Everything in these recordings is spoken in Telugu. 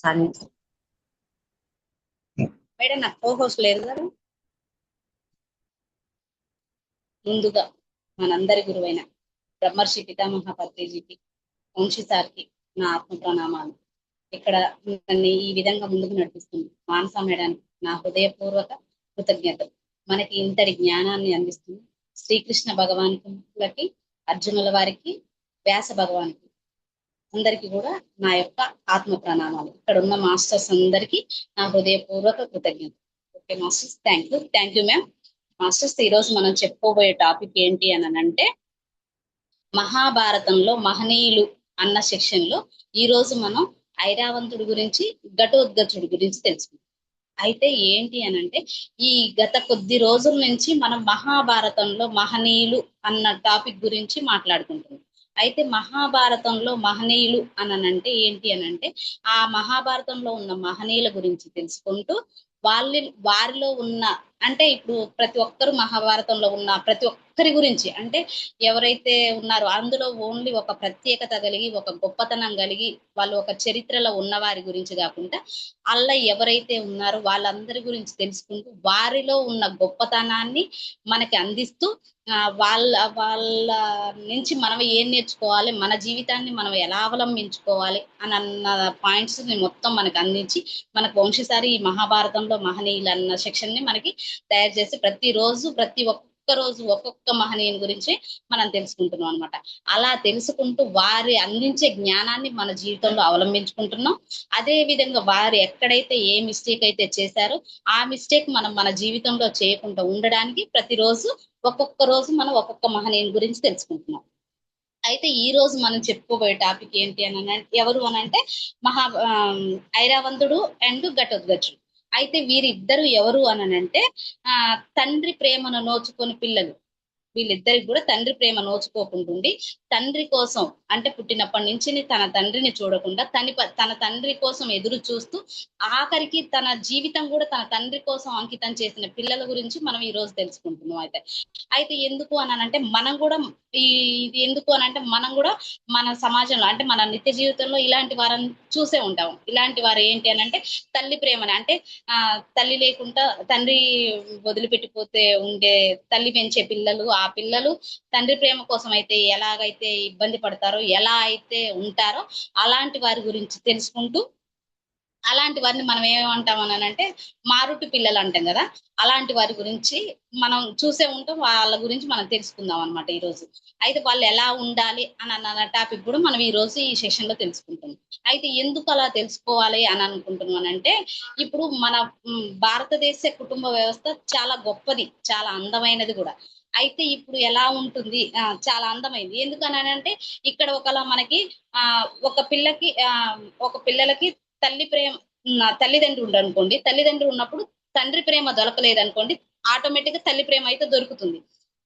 సన్ మేడం నాకు కో హోస్ట్ లేదు కదా. ముందుగా మనందరి గురువైన బ్రహ్మర్షి పితామహ పత్రిజీకి, వంశీ సార్కి నా ఆత్మ ప్రణామాలు. ఇక్కడ నన్ను ఈ విధంగా ముందుకు నడిపిస్తుంది మానస మేడానికి నా హృదయపూర్వక కృతజ్ఞతలు. మనకి ఇంతటి జ్ఞానాన్ని అందిస్తుంది శ్రీకృష్ణ భగవానులకి, అర్జునుల వారికి, వ్యాస భగవానికి, అందరికీ కూడా నా యొక్క ఆత్మ ప్రణామాలు. ఇక్కడ ఉన్న మాస్టర్స్ అందరికీ నా హృదయపూర్వక కృతజ్ఞతలు. Okay masters, thank you ma'am. Masters, ఈ రోజు మనం చెప్పుకోబోయే టాపిక్ ఏంటి అని అంటే, మహాభారతంలో మహనీయులు అన్న సెక్షన్ లో ఈ రోజు మనం ఐరావంతుడి గురించి, ఘటోత్కచుడి గురించి తెలుసుకుందాం. అయితే ఏంటి అని అంటే, ఈ గత కొద్ది రోజుల నుంచి మనం మహాభారతంలో మహనీయులు అన్న టాపిక్ గురించి మాట్లాడుకుంటున్నాం. అయితే మహాభారతంలో మహనీయులు అనంటే ఏంటి అనంటే, ఆ మహాభారతంలో ఉన్న మహనీయుల గురించి తెలుసుకుంటూ వాళ్ళ వారిలో ఉన్న, అంటే ఇప్పుడు ప్రతి ఒక్కరు మహాభారతంలో ఉన్న ప్రతి ఒక్కరి గురించి, అంటే ఎవరైతే ఉన్నారో అందులో ఓన్లీ ఒక ప్రత్యేకత కలిగి, ఒక గొప్పతనం కలిగి, వాళ్ళు ఒక చరిత్రలో ఉన్న వారి గురించి కాకుండా, అల్ల ఎవరైతే ఉన్నారో వాళ్ళందరి గురించి తెలుసుకుంటూ వారిలో ఉన్న గొప్పతనాన్ని మనకి అందిస్తూ, వాళ్ళ వాళ్ళ నుంచి మనం ఏం నేర్చుకోవాలి, మన జీవితాన్ని మనం ఎలా అవలంబించుకోవాలి అని అన్న పాయింట్స్ ని మొత్తం మనకు అందించి, మనకు వంశీసారి ఈ మహాభారతంలో మహనీయులు అన్న సెక్షన్ ని మనకి తయారు చేసి ప్రతిరోజు ప్రతి ఒక్క రోజు ఒక్కొక్క మహనీయుని గురించి మనం తెలుసుకుంటున్నాం అనమాట. అలా తెలుసుకుంటూ వారి అందించే జ్ఞానాన్ని మన జీవితంలో అవలంబించుకుంటున్నాం. అదే విధంగా వారు ఎక్కడైతే ఏ మిస్టేక్ అయితే చేశారో ఆ మిస్టేక్ మనం మన జీవితంలో చేయకుండా ఉండడానికి ప్రతిరోజు ఒక్కొక్క రోజు మనం ఒక్కొక్క మహనీయుని గురించి తెలుసుకుంటున్నాం. అయితే ఈ రోజు మనం చెప్పుకోబోయే టాపిక్ ఏంటి అని ఎవరు అని అంటే, మహా ఐరావంతుడు అండ్ ఘటోత్కచుడు. అయితే వీరిద్దరు ఎవరు అని అంటే, తండ్రి ప్రేమను నోచుకొని పిల్లలు. వీళ్ళిద్దరికి కూడా తండ్రి ప్రేమ నోచుకోకుంటుండి, తండ్రి కోసం, అంటే పుట్టినప్పటి నుంచి తన తండ్రిని చూడకుండా తన తండ్రి కోసం ఎదురు చూస్తూ ఆఖరికి తన జీవితం కూడా తన తండ్రి కోసం అంకితం చేసిన పిల్లల గురించి మనం ఈ రోజు తెలుసుకుంటున్నాం. అయితే అయితే ఎందుకు అనంటే, మనం కూడా ఈ ఇది ఎందుకు అనంటే, మనం కూడా మన సమాజంలో, అంటే మన నిత్య జీవితంలో ఇలాంటి వారిని చూసే ఉంటాం. ఇలాంటి వారు ఏంటి అనంటే, తల్లి ప్రేమని, అంటే తల్లి లేకుండా తండ్రి వదిలిపెట్టిపోతే ఉండే, తల్లి పెంచే పిల్లలు, ఆ పిల్లలు తండ్రి ప్రేమ కోసం అయితే ఎలాగైతే ఇబ్బంది పడతారో, ఎలా అయితే ఉంటారో అలాంటి వారి గురించి తెలుసుకుంటూ, అలాంటి వారిని మనం ఏమంటాం అని అంటే, మారుటి పిల్లలు అంటాం కదా, అలాంటి వారి గురించి మనం చూసే ఉంటాం. వాళ్ళ గురించి మనం తెలుసుకుందాం అనమాట ఈ రోజు. అయితే వాళ్ళు ఎలా ఉండాలి అని అన్న టాపిక్ కూడా మనం ఈ రోజు ఈ సెషన్ లో తెలుసుకుంటాం. అయితే ఎందుకు అలా తెలుసుకోవాలి అని అనుకుంటున్నానంటే, ఇప్పుడు మన భారతదేశ కుటుంబ వ్యవస్థ చాలా గొప్పది, చాలా అందమైనది కూడా. అయితే ఇప్పుడు ఎలా ఉంటుంది, చాలా అందమైంది. ఎందుకనంటే, ఇక్కడ ఒకలా మనకి ఆ ఒక పిల్లలకి తల్లి ప్రేమ, తల్లిదండ్రులు ఉండరు అనుకోండి, తల్లిదండ్రులు ఉన్నప్పుడు తండ్రి ప్రేమ దొరకలేదు అనుకోండి, ఆటోమేటిక్ గా తల్లి ప్రేమ అయితే దొరుకుతుంది.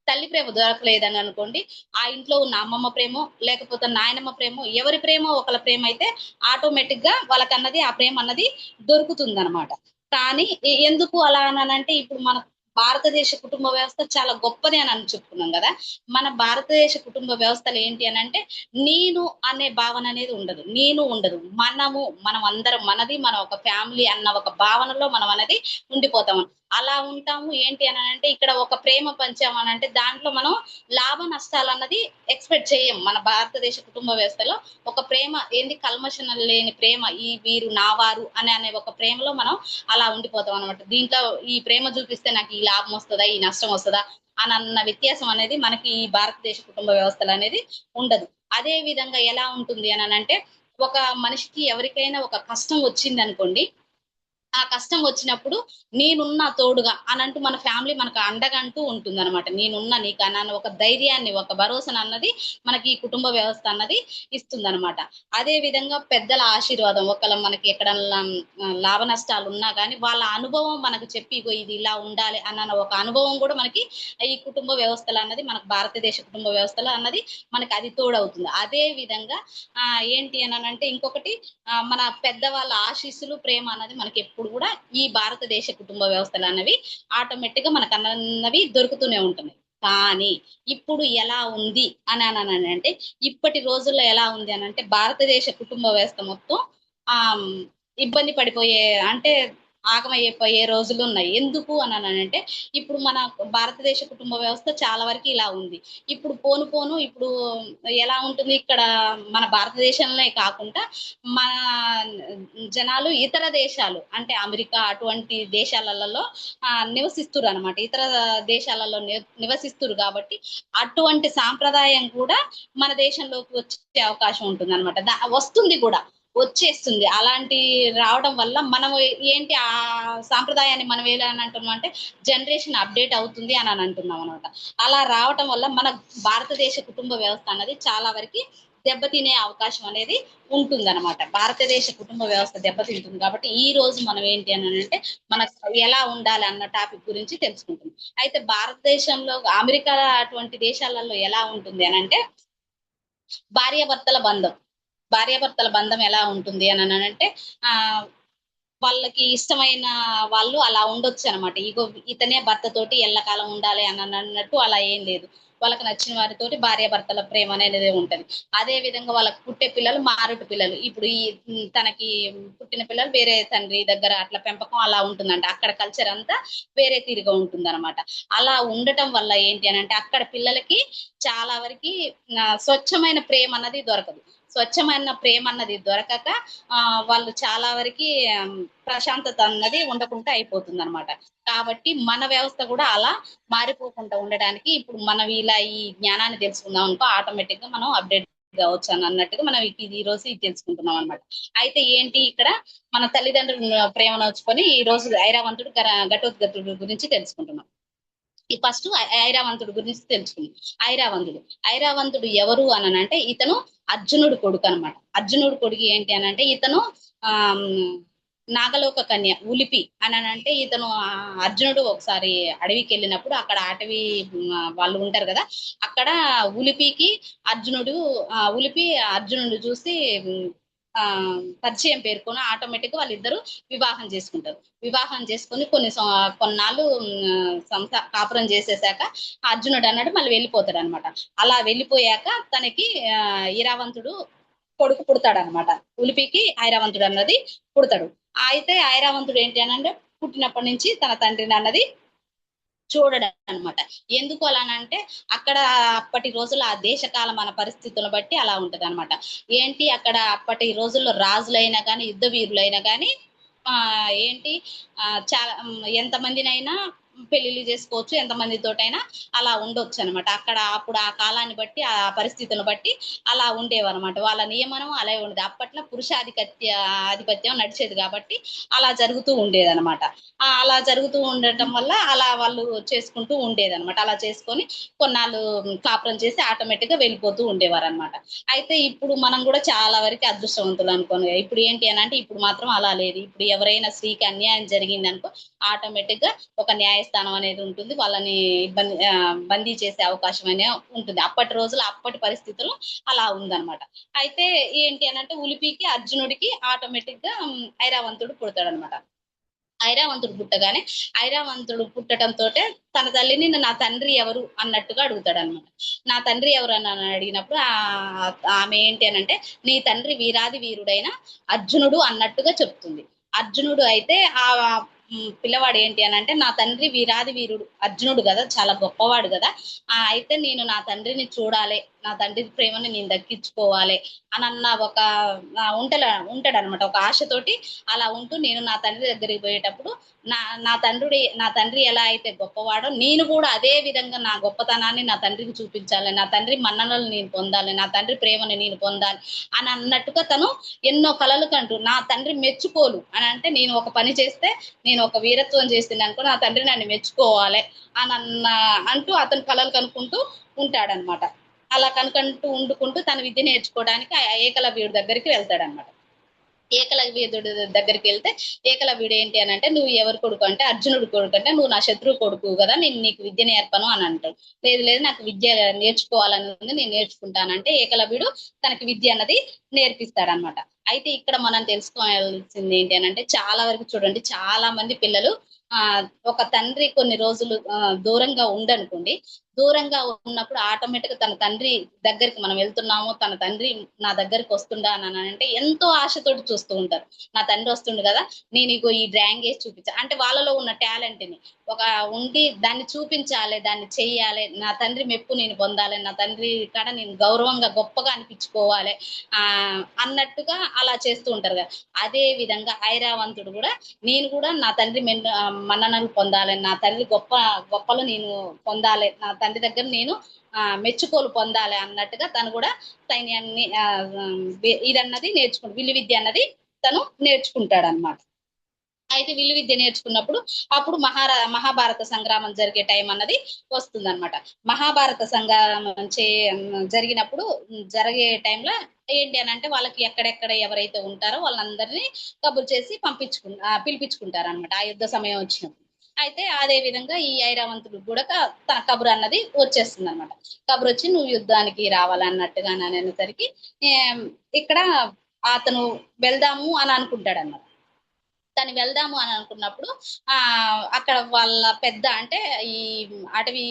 తల్లి ప్రేమ దొరకలేదని అనుకోండి, ఆ ఇంట్లో ఉన్న అమ్మమ్మ ప్రేమో లేకపోతే నాయనమ్మ ప్రేమో, ఎవరి ప్రేమో ఒకళ్ళ ప్రేమ అయితే ఆటోమేటిక్ గా వాళ్ళకన్నది ఆ ప్రేమ అన్నది దొరుకుతుంది అనమాట. కానీ ఎందుకు అలా అనంటే, ఇప్పుడు మన భారతదేశ కుటుంబ వ్యవస్థ చాలా గొప్పది అని చెప్పుకున్నాం కదా. మన భారతదేశ కుటుంబ వ్యవస్థలు ఏంటి అని అంటే, నేను అనే భావన అనేది ఉండదు, నేను ఉండదు, మనం అందరం మనది, మన ఒక ఫ్యామిలీ అన్న ఒక భావనలో మనం అనేది ఉండిపోతాం. అలా ఉంటాము. ఏంటి అని అంటే, ఇక్కడ ఒక ప్రేమ పంచామనంటే దాంట్లో మనం లాభ నష్టాలు అన్నది ఎక్స్పెక్ట్ చేయం. మన భారతదేశ కుటుంబ వ్యవస్థలో ఒక ప్రేమ ఏంది, కల్మషం లేని ప్రేమ, ఈ వీరు నావారు అనే ఒక ప్రేమలో మనం అలా ఉండిపోతాం అనమాట. దీంట్లో ఈ ప్రేమ చూపిస్తే నాకు ఈ లాభం వస్తుందా, ఈ నష్టం వస్తుందా అని అన్న వ్యత్యాసం అనేది మనకి ఈ భారతదేశ కుటుంబ వ్యవస్థలు అనేది ఉండదు. అదే విధంగా ఎలా ఉంటుంది అని అంటే, ఒక మనిషికి ఎవరికైనా ఒక కష్టం వచ్చింది అనుకోండి, ఆ కష్టం వచ్చినప్పుడు నేనున్నా తోడుగా అనంటూ మన ఫ్యామిలీ మనకు అండగా అంటూ ఉంటుంది అనమాట. నేనున్నా నీకు అన్న ఒక ధైర్యాన్ని, ఒక భరోసాను అన్నది మనకి ఈ కుటుంబ వ్యవస్థ అన్నది ఇస్తుంది అనమాట. అదే విధంగా పెద్దల ఆశీర్వాదం, ఒకళ్ళ మనకి ఎక్కడ లాభ నష్టాలు ఉన్నా కానీ వాళ్ళ అనుభవం మనకు చెప్పి, ఇగో ఇది ఇలా ఉండాలి అన్న ఒక అనుభవం కూడా మనకి ఈ కుటుంబ వ్యవస్థలు అన్నది, మనకు భారతదేశ కుటుంబ వ్యవస్థలు అన్నది మనకి అది తోడవుతుంది. అదే విధంగా ఏంటి అని అంటే, ఇంకొకటి, మన పెద్దవాళ్ళ ఆశీస్సులు, ప్రేమ అన్నది మనకి ఎప్పుడు కూడా ఈ భారతదేశ కుటుంబ వ్యవస్థలు అన్నవి ఆటోమేటిక్ గా మనకు అన్నవి దొరుకుతూనే ఉంటున్నాయి. కానీ ఇప్పుడు ఎలా ఉంది అని అంటే, ఇప్పటి రోజుల్లో ఎలా ఉంది అని అంటే, భారతదేశ కుటుంబ వ్యవస్థ మొత్తం ఆ ఇబ్బంది పడిపోయే అంటే ఆగమైపోయే రోజులు ఉన్నాయి. ఎందుకు అనంటే ఇప్పుడు మన భారతదేశ కుటుంబ వ్యవస్థ చాలా వరకు ఇలా ఉంది. ఇప్పుడు పోను పోను ఇప్పుడు ఎలా ఉంటుంది ఇక్కడ మన భారతదేశంలోనే కాకుండా మన జనాలు ఇతర దేశాలు అంటే అమెరికా అటువంటి దేశాలలో నివసిస్తురు అనమాట. ఇతర దేశాలలో నివసిస్తురు కాబట్టి అటువంటి సాంప్రదాయం కూడా మన దేశంలోకి వచ్చే అవకాశం ఉంటుంది అనమాట. వస్తుంది కూడా, వచ్చేస్తుంది. అలాంటి రావడం వల్ల మనం ఏంటి ఆ సాంప్రదాయాన్ని మనం ఎలా అని అంటున్నాం అంటే జనరేషన్ అప్డేట్ అవుతుంది అని అంటున్నాం అనమాట. అలా రావటం వల్ల మన భారతదేశ కుటుంబ వ్యవస్థ అనేది చాలా వరకు దెబ్బతినే అవకాశం అనేది ఉంటుంది అనమాట. భారతదేశ కుటుంబ వ్యవస్థ దెబ్బతింటుంది కాబట్టి ఈ రోజు మనం ఏంటి అని అంటే మన ఎలా ఉండాలి అన్న టాపిక్ గురించి తెలుసుకుంటున్నాం. అయితే భారతదేశంలో అమెరికా అటువంటి దేశాలలో ఎలా ఉంటుంది అని అంటే భార్యాభర్తల బంధం భార్యాభర్తల బంధం ఎలా ఉంటుంది అని అంటే ఆ వాళ్ళకి ఇష్టమైన వాళ్ళు అలా ఉండొచ్చు అనమాట. ఇగో ఇతనే భర్త తోటి ఎల్లకాలం ఉండాలి అని అన్నట్టు అలా ఏం లేదు. వాళ్ళకి నచ్చిన వారితోటి భార్యాభర్తల ప్రేమ అనేది ఉంటది. అదే విధంగా వాళ్ళకి పుట్టే పిల్లలు మారుటి పిల్లలు. ఇప్పుడు తనకి పుట్టిన పిల్లలు వేరే తండ్రి దగ్గర అట్లా పెంపకం అలా ఉంటుందంట. అక్కడ కల్చర్ అంతా వేరే తీరుగా ఉంటుందన్నమాట. అలా ఉండటం వల్ల ఏంటి అని అంటే అక్కడ పిల్లలకి చాలా వరకు స్వచ్ఛమైన ప్రేమ అన్నది దొరకదు. స్వచ్ఛమైన ప్రేమ అన్నది దొరకక వాళ్ళు చాలా వరకు ప్రశాంతత అన్నది ఉండకుండా అయిపోతుంది అనమాట. కాబట్టి మన వ్యవస్థ కూడా అలా మారిపోకుండా ఉండడానికి ఇప్పుడు మనం ఇలా ఈ జ్ఞానాన్ని తెలుసుకుందాం అనుకో ఆటోమేటిక్ గా మనం అప్డేట్ కావచ్చు అని అన్నట్టుగా మనం ఈ రోజు ఇది తెలుసుకుంటున్నాం అనమాట. అయితే ఏంటి ఇక్కడ మన తల్లిదండ్రుల ప్రేమను వచ్చుకొని ఈ రోజు ఐరావంతుడు ఘటోద్గతుడు గురించి తెలుసుకుంటున్నాం. ఈ ఫస్ట్ ఐరావంతుడు గురించి తెలుసుకుంది. ఐరావంతుడు ఎవరు అని అంటే ఇతను అర్జునుడు కొడుకు అనమాట. అర్జునుడు కొడుకు ఏంటి అని అంటే ఇతను ఆ నాగలోక కన్య ఉలిపి అని అంటే ఇతను అర్జునుడు ఒకసారి అడవికి వెళ్ళినప్పుడు అక్కడ అటవీ వాళ్ళు ఉంటారు కదా, అక్కడ ఉలిపికి అర్జునుడు ఉలిపి అర్జునుడు చూసి ఆ పరిచయం పేర్కొని ఆటోమేటిక్ గా వాళ్ళిద్దరు వివాహం చేసుకుంటారు. వివాహం చేసుకుని కొన్నాళ్ళు కాపురం చేసేసాక అర్జునుడు అన్నాడు మళ్ళీ వెళ్ళిపోతాడు అనమాట. అలా వెళ్ళిపోయాక తనకి ఈరావంతుడు కొడుకు పుడతాడు అనమాట. ఉలిపికి ఐరావంతుడు అన్నది పుడతాడు. అయితే ఐరావంతుడు ఏంటి అనంటే పుట్టినప్పటి నుంచి తన తండ్రిని అన్నది చూడడం అనమాట. ఎందుకు అలానంటే అక్కడ అప్పటి రోజుల్లో ఆ దేశకాల మన పరిస్థితులను బట్టి అలా ఉంటది అనమాట. ఏంటి అక్కడ అప్పటి రోజుల్లో రాజులైనా కానీ యుద్ధ వీరులైనా కానీ ఏంటి చాలా ఎంతమందినైనా పెళ్లిళ్ళు చేసుకోవచ్చు, ఎంతమందితోటైనా అలా ఉండొచ్చు అనమాట. అక్కడ అప్పుడు ఆ కాలాన్ని బట్టి ఆ పరిస్థితులను బట్టి అలా ఉండేవన్నమాట. వాళ్ళ నియమనం అలా ఉండేది. అప్పట్లో ఆధిపత్యం నడిచేది కాబట్టి అలా జరుగుతూ ఉండేది అనమాట. అలా జరుగుతూ ఉండటం వల్ల అలా వాళ్ళు చేసుకుంటూ ఉండేది అనమాట. అలా చేసుకొని కొన్నాళ్ళు కాపురం చేసి ఆటోమేటిక్ గా వెళ్ళిపోతూ ఉండేవారు అనమాట. అయితే ఇప్పుడు మనం కూడా చాలా వరకు అదృష్టవంతులు అనుకోను. ఇప్పుడు ఏంటి అని అంటే ఇప్పుడు మాత్రం అలా లేదు. ఇప్పుడు ఎవరైనా స్త్రీకి అన్యాయం జరిగింది అనుకో ఆటోమేటిక్ గా ఒక న్యాయస్థానం అనేది ఉంటుంది. వాళ్ళని బందీ చేసే అవకాశం అనేది ఉంటుంది. అప్పటి రోజులు అప్పటి పరిస్థితులు అలా ఉందన్నమాట. అయితే ఏంటి అని అంటే ఉలిపికి అర్జునుడికి ఆటోమేటిక్ గా ఐరావంతుడు పుడతాడు అనమాట. ఐరావంతుడు పుట్టగానే ఐరావంతుడు పుట్టడంతో తన తల్లిని నా తండ్రి ఎవరు అన్నట్టుగా అడుగుతాడు అనమాట. నా తండ్రి ఎవరు అని అడిగినప్పుడు ఆమె ఏంటి అని అంటే నీ తండ్రి వీరాది వీరుడైన అర్జునుడు అన్నట్టుగా చెప్తుంది. అర్జునుడు అయితే ఆ పిల్లవాడు ఏంటి అని అంటే నా తండ్రి వీరాది వీరుడు అర్జునుడు కదా, చాలా గొప్పవాడు కదా, అయితే నేను నా తండ్రిని చూడాలి, నా తండ్రి ప్రేమని నేను దక్కించుకోవాలి అని అన్న ఒక ఉంటాడు అనమాట. ఒక ఆశతోటి అలా ఉంటూ నేను నా తండ్రి దగ్గరికి పోయేటప్పుడు నా తండ్రి ఎలా అయితే గొప్పవాడో నేను కూడా అదే విధంగా నా గొప్పతనాన్ని నా తండ్రికి చూపించాలి, నా తండ్రి మన్ననలు నేను పొందాలి, నా తండ్రి ప్రేమని నేను పొందాలి అని అన్నట్టుగా తను ఎన్నో కలలు కంటూ నా తండ్రి మెచ్చుకోలు అని అంటే నేను ఒక పని చేస్తే నేను ఒక వీరత్వం చేసింది అనుకో నా తండ్రి నన్ను మెచ్చుకోవాలి అని అంటూ అతను కలలు కనుక్కుంటూ ఉంటాడనమాట. అలా కనుకంటూ ఉండుకుంటూ తన విద్య నేర్చుకోవడానికి ఆ ఏకలవ్యుడి దగ్గరికి వెళ్తాడనమాట. ఏకలవ్యుడు దగ్గరికి వెళ్తే ఏకలవ్యుడు ఏంటి అని అంటే నువ్వు ఎవరు కొడుకు అంటే అర్జునుడు కొడుకు అంటే నువ్వు నా శత్రువు కొడుకు కదా, నేను నీకు విద్య నేర్పను అని అంటాడు. లేదు లేదు నాకు విద్య నేర్చుకోవాలని ఉంది, నేను నేర్చుకుంటానంటే ఏకలవ్యుడు తనకి విద్య అన్నది నేర్పిస్తాడనమాట. అయితే ఇక్కడ మనం తెలుసుకోవాల్సింది ఏంటి అని అంటే చాలా వరకు చూడండి చాలా మంది పిల్లలు ఒక తండ్రి కొన్ని రోజులు దూరంగా ఉండనుకోండి, దూరంగా ఉన్నప్పుడు ఆటోమేటిక్ గా తన తండ్రి దగ్గరికి మనం వెళ్తున్నాము, తన తండ్రి నా దగ్గరికి వస్తుండా అని అంటే ఎంతో ఆశతోటి చూస్తూ ఉంటారు. నా తండ్రి వస్తుండు కదా, నేను ఇగో ఈ డ్రాయింగ్ వేసి చూపించా అంటే వాళ్ళలో ఉన్న టాలెంట్ ని ఒక ఉండి దాన్ని చూపించాలి, దాన్ని చెయ్యాలి, నా తండ్రి మెప్పు నేను పొందాలి, నా తండ్రి కాడ నేను గౌరవంగా గొప్పగా అనిపించుకోవాలి అన్నట్టుగా అలా చేస్తూ ఉంటారు కదా. అదే విధంగా ఐరావంతుడు కూడా నేను కూడా నా తండ్రి మన్ననలు పొందాలి, నా తండ్రి గొప్పలు నేను పొందాలి, నా తండ్రి దగ్గర నేను మెచ్చుకోలు పొందాలి అన్నట్టుగా తను కూడా సైన్యాన్ని ఇదన్నది విల్లు విద్య అన్నది తను నేర్చుకుంటాడు అనమాట. అయితే విల్లు విద్య నేర్చుకున్నప్పుడు అప్పుడు మహాభారత సంగ్రామం జరిగే టైం అన్నది వస్తుంది అనమాట. మహాభారత సంగ్రామం జరిగినప్పుడు జరిగే టైంలో ఏంటి అని అంటే వాళ్ళకి ఎక్కడెక్కడ ఎవరైతే ఉంటారో వాళ్ళందరినీ కబురు చేసి పిలిపించుకుంటారు అనమాట ఆ యుద్ధ సమయం వచ్చినప్పుడు. అయితే అదే విధంగా ఈ ఐరావంతుడు కూడా తన కబురు అన్నది వచ్చేస్తుంది అనమాట. కబురు వచ్చి నువ్వు యుద్ధానికి రావాలన్నట్టుగా అనేసరికి ఇక్కడ అతను వెళ్దాము అని అనుకుంటాడు అన్నమాట. తను వెళ్దాము అని అనుకున్నప్పుడు అక్కడ వాళ్ళ పెద్ద అంటే ఈ అటవీ